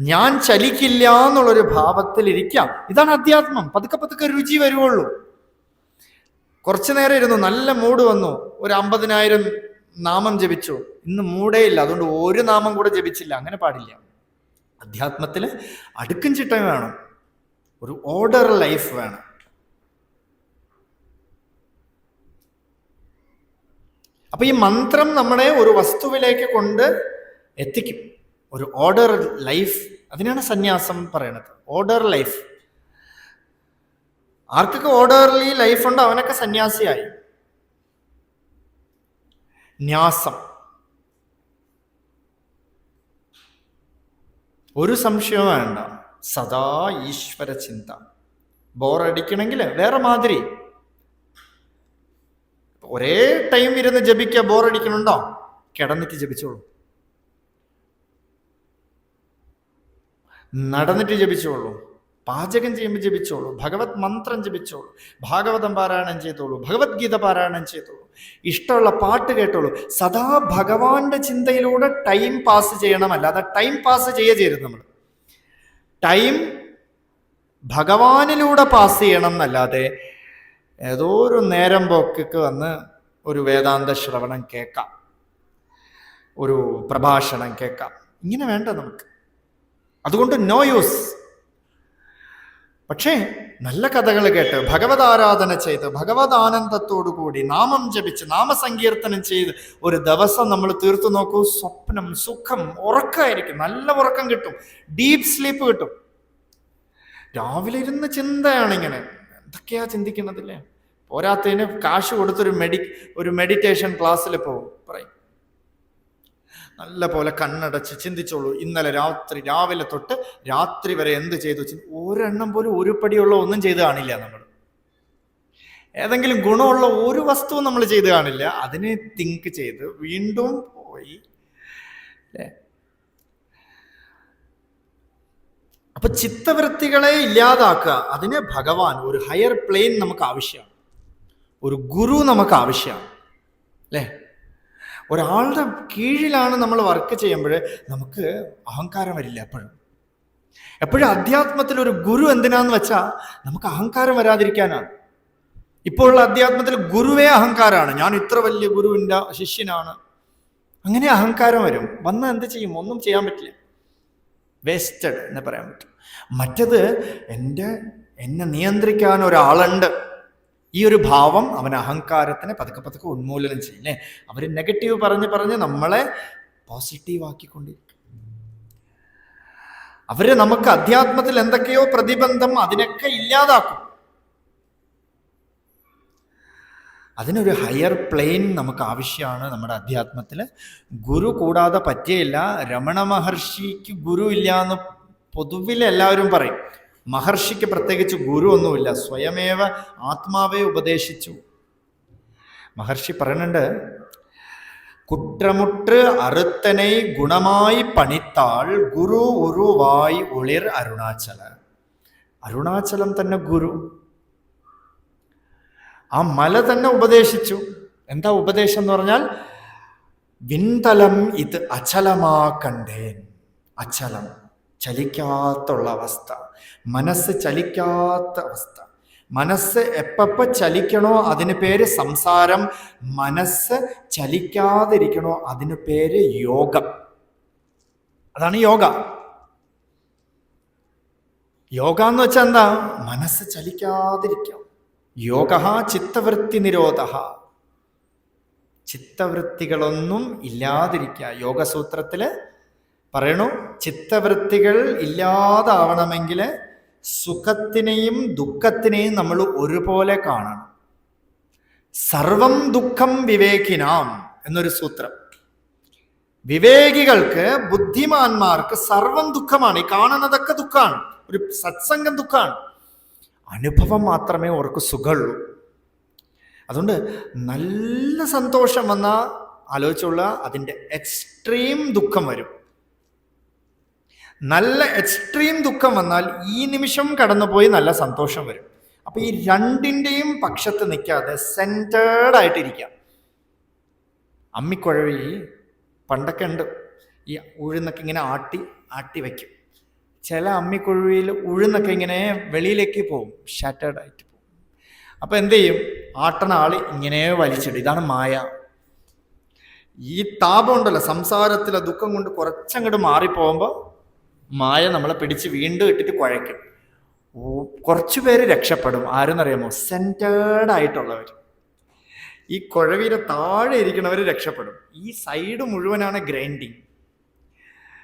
ഞാൻ ചലിക്കില്ല എന്നുള്ളൊരു ഭാവത്തിൽ ഇരിക്കാം. ഇതാണ് അധ്യാത്മം. പതുക്കെ പതുക്കെ രുചി വരുവുള്ളൂ. കുറച്ചു നേരം ഇരുന്നു, നല്ല മൂഡ് വന്നു, ഒരു 50,000 നാമം ജപിച്ചു. ഇന്ന് മൂടേ ഇല്ല, അതുകൊണ്ട് ഒരു നാമം കൂടെ ജപിച്ചില്ല. അങ്ങനെ പാടില്ല. അധ്യാത്മത്തിൽ അടുക്കും ചിട്ടയും വേണം, ഒരു ഓർഡർ ലൈഫ് വേണം. അപ്പൊ ഈ മന്ത്രം നമ്മളെ ഒരു വസ്തുവിലേക്ക് കൊണ്ട് എത്തിക്കും, ഒരു ഓർഡർ ലൈഫ്. അതിനാണ് സന്യാസം പറയണത്, ഓർഡർ ലൈഫ്. ആർക്കൊക്കെ ഓർഡർലി ലൈഫ് ഉണ്ടോ അവനൊക്കെ സന്യാസിയായി. ന്യാസം. ഒരു സംശയവും വേണ്ട, സദാ ഈശ്വര ചിന്ത. ബോറടിക്കണമെങ്കിൽ വേറെ മാതിരി. ഒരേ ടൈം ഇരുന്ന് ജപിക്കുക. ബോറടിക്കണുണ്ടോ? കിടന്നിട്ട് ജപിച്ചോളൂ. നടന്നിട്ട് ജപിച്ചോളൂ, പാചകം ചെയ്യുമ്പോൾ ജപിച്ചോളൂ, ഭഗവത് മന്ത്രം ജപിച്ചോളൂ, ഭാഗവതം പാരായണം ചെയ്തോളൂ, ഭഗവത്ഗീത പാരായണം ചെയ്തോളൂ, ഇഷ്ടമുള്ള പാട്ട് കേട്ടോളൂ. സദാ ഭഗവാന്റെ ചിന്തയിലൂടെ ടൈം പാസ് ചെയ്യണം. അല്ലാതെ ടൈം പാസ് ചെയ്യരുത്. നമ്മൾ ടൈം ഭഗവാനിലൂടെ പാസ് ചെയ്യണം എന്നല്ലാതെ ഏതോ ഒരു നേരം പോക്കൊക്കെ വന്ന് ഒരു വേദാന്ത ശ്രവണം കേൾക്കാം, ഒരു പ്രഭാഷണം കേൾക്കാം, ഇങ്ങനെ വേണ്ട നമുക്ക്. അതുകൊണ്ട് നോ യൂസ്. പക്ഷേ നല്ല കഥകൾ കേട്ട് ഭഗവത് ആരാധന ചെയ്ത് ഭഗവത് ആനന്ദത്തോടു കൂടി നാമം ജപിച്ച് നാമസങ്കീർത്തനം ചെയ്ത് ഒരു ദിവസം നമ്മൾ തീർത്തു നോക്കൂ. സ്വപ്നം, സുഖം, ഉറക്കമായിരിക്കും. നല്ല ഉറക്കം കിട്ടും, ഡീപ്പ് സ്ലീപ്പ് കിട്ടും. രാവിലെ ഇരുന്ന് ചിന്തയാണ് ഇങ്ങനെ, എന്തൊക്കെയാ ചിന്തിക്കുന്നതില്ലേ. പോരാത്തതിന് കാശ് കൊടുത്തൊരു മെഡിറ്റേഷൻ ക്ലാസ്സിൽ പോകും, പറയും നല്ല പോലെ കണ്ണടച്ച് ചിന്തിച്ചോളൂ. ഇന്നലെ രാവിലെ തൊട്ട് രാത്രി വരെ എന്ത് ചെയ്തു? ഒരെണ്ണം പോലും ഒരു പടിയുള്ള ഒന്നും ചെയ്ത് കാണില്ല. നമ്മൾ ഏതെങ്കിലും ഗുണമുള്ള ഒരു വസ്തുവും നമ്മൾ ചെയ്ത് കാണില്ല. അതിനെ തിങ്ക് ചെയ്ത് വീണ്ടും പോയി. അപ്പൊ ചിത്തവൃത്തികളെ ഇല്ലാതാക്കുക, അതിന് ഭഗവാൻ, ഒരു ഹയർ പ്ലെയിൻ നമുക്ക് ആവശ്യമാണ്, ഒരു ഗുരു നമുക്ക് ആവശ്യമാണ്, അല്ലേ? ഒരാളുടെ കീഴിലാണ് നമ്മൾ വർക്ക് ചെയ്യുമ്പോൾ നമുക്ക് അഹങ്കാരം വരില്ല. എപ്പോഴും അധ്യാത്മത്തിൽ ഒരു ഗുരു എന്തിനാന്ന് വെച്ചാൽ നമുക്ക് അഹങ്കാരം വരാതിരിക്കാനാണ്. ഇപ്പോഴുള്ള അധ്യാത്മത്തിൽ ഗുരുവേ അഹങ്കാരമാണ്. ഞാൻ ഇത്ര വലിയ ഗുരുവിൻ്റെ ശിഷ്യനാണ്. അങ്ങനെ അഹങ്കാരം വരും. വന്നാൽ എന്ത് ചെയ്യും? ഒന്നും ചെയ്യാൻ പറ്റില്ല, വേസ്റ്റഡ് എന്ന് പറയാൻ പറ്റും. മറ്റത് എന്നെ നിയന്ത്രിക്കാൻ ഒരാളുണ്ട്, ഈ ഒരു ഭാവം അവൻ അഹങ്കാരത്തിനെ പതുക്കെ പതുക്കെ ഉന്മൂലനം ചെയ്യില്ലേ. അവർ നെഗറ്റീവ് പറഞ്ഞ് നമ്മളെ പോസിറ്റീവ് ആക്കിക്കൊണ്ടിരിക്കും. അവര് നമുക്ക് അധ്യാത്മത്തിൽ എന്തൊക്കെയോ പ്രതിബന്ധം, അതിനൊക്കെ ഇല്ലാതാക്കും. അതിനൊരു ഹയർ പ്ലെയിൻ നമുക്ക് ആവശ്യമാണ് നമ്മുടെ അധ്യാത്മത്തിൽ. ഗുരു കൂടാതെ പറ്റിയില്ല. രമണ മഹർഷിക്ക് ഗുരു ഇല്ല എന്ന് പൊതുവിൽ എല്ലാവരും പറയും. മഹർഷിക്ക് പ്രത്യേകിച്ച് ഗുരു ഒന്നുമില്ല, സ്വയമേവ ആത്മാവെ ഉപദേശിച്ചു. മഹർഷി പറയുന്നുണ്ട്, കുற்றமுற்று അറുത്തനെ ഗുണമായി പണിത്താൾ ഗുരു ഉരുവായി ഒളിർ അരുണാചല. അരുണാചലം തന്നെ ഗുരു. ആ മല തന്നെ ഉപദേശിച്ചു. എന്താ ഉപദേശം എന്ന് പറഞ്ഞാൽ, വിന്തലം ഇത് അചലമാ കണ്ടേൻ. അചലം, ചലിക്കാത്തുള്ള അവസ്ഥ, മനസ്സ് ചലിക്കാത്ത അവസ്ഥ. മനസ്സ് എപ്പ ചലിക്കണോ അതിന് പേര് സംസാരം, മനസ്സ് ചലിക്കാതിരിക്കണോ അതിന് പേര് യോഗം. അതാണ് യോഗ. യോഗ എന്ന് വെച്ചാൽ എന്താ? മനസ്സ് ചലിക്കാതിരിക്കാം. യോഗ ചിത്തവൃത്തി നിരോധ, ചിത്തവൃത്തികളൊന്നും ഇല്ലാതിരിക്കുക. യോഗസൂത്രത്തില് പറയണു, ചിത്തവൃത്തികൾ ഇല്ലാതാവണമെങ്കിൽ സുഖത്തിനെയും ദുഃഖത്തിനെയും നമ്മൾ ഒരുപോലെ കാണണം. സർവം ദുഃഖം വിവേകിനാം എന്നൊരു സൂത്രം. വിവേകികൾക്ക്, ബുദ്ധിമാന്മാർക്ക് സർവം ദുഃഖമാണ്. ഈ കാണുന്നതൊക്കെ ദുഃഖമാണ്. ഒരു സത്സംഗം ദുഃഖമാണ്. അനുഭവം മാത്രമേ അവർക്ക് സുഖമുള്ളൂ. അതുകൊണ്ട് നല്ല സന്തോഷം വന്നാൽ ആലോചിച്ചുള്ള, അതിൻ്റെ എക്സ്ട്രീം ദുഃഖം വരും. നല്ല എക്സ്ട്രീം ദുഃഖം വന്നാൽ ഈ നിമിഷം കടന്നുപോയി നല്ല സന്തോഷം വരും. അപ്പൊ ഈ രണ്ടിൻ്റെയും പക്ഷത്ത് നിൽക്കാതെ സെൻറ്റേർഡ് ആയിട്ടിരിക്കാം. അമ്മിക്കുഴവി പണ്ടൊക്കെ ഉണ്ട്, ഈ ഉഴുന്നൊക്കെ ഇങ്ങനെ ആട്ടി വയ്ക്കും. ചില അമ്മിക്കുഴവിയിൽ ഉഴുന്നൊക്കെ ഇങ്ങനെ വെളിയിലേക്ക് പോകും, ഷാറ്റേർഡ് ആയിട്ട് പോകും. അപ്പൊ എന്ത് ചെയ്യും? ആട്ടണ ആള് ഇങ്ങനെ വലിച്ചിടും. ഇതാണ് മായ. ഈ താപം ഉണ്ടല്ലോ, സംസാരത്തിലെ ദുഃഖം കൊണ്ട് കുറച്ചങ്ങോട്ട് മാറിപ്പോകുമ്പോൾ മായ നമ്മളെ പിടിച്ച് വീണ്ടും ഇട്ടിട്ട് കുഴയ്ക്കും. കുറച്ചു പേര് രക്ഷപ്പെടും. ആരെന്നറിയാമോ? സെൻറ്റേർഡ് ആയിട്ടുള്ളവർ. ഈ കുഴവിയുടെ താഴെ ഇരിക്കുന്നവർ രക്ഷപ്പെടും. ഈ സൈഡ് മുഴുവനാണ് ഗ്രൈൻഡിങ്,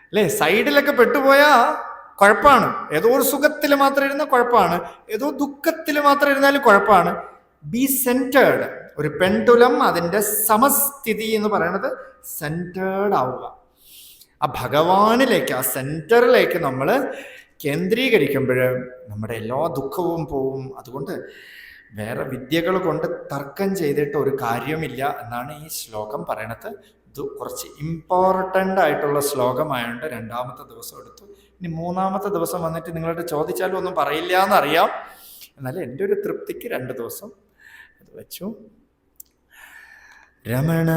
അല്ലേ? സൈഡിലൊക്കെ പെട്ടുപോയാ കുഴപ്പമാണ്. ഏതോ ഒരു സുഖത്തിൽ മാത്രം ഇരുന്ന കുഴപ്പമാണ്, ഏതോ ദുഃഖത്തിൽ മാത്രം ഇരുന്നാലും കുഴപ്പമാണ്. B centred. ഒരു പെൻഡുലം, അതിൻ്റെ സമസ്ഥിതി എന്ന് പറയുന്നത് സെൻറ്റേർഡ് ആവുക. ആ ഭഗവാനിലേക്ക്, ആ സെൻറ്ററിലേക്ക് നമ്മൾ കേന്ദ്രീകരിക്കുമ്പോൾ നമ്മുടെ എല്ലാ ദുഃഖവും പോവും. അതുകൊണ്ട് വേറെ വിദ്യകൾ കൊണ്ട് തർക്കം ചെയ്തിട്ട് ഒരു കാര്യമില്ല എന്നാണ് ഈ ശ്ലോകം പറയണത്. ഇത് കുറച്ച് ഇമ്പോർട്ടൻ്റ് ആയിട്ടുള്ള ശ്ലോകമായതുകൊണ്ട് രണ്ടാമത്തെ ദിവസം എടുത്തു. ഇനി മൂന്നാമത്തെ ദിവസം വന്നിട്ട് നിങ്ങളോട് ചോദിച്ചാലും ഒന്നും പറയില്ല എന്നറിയാം. എന്നാലും എൻ്റെ ഒരു തൃപ്തിക്ക് 2 ദിവസം അത് വെച്ചു. രമണ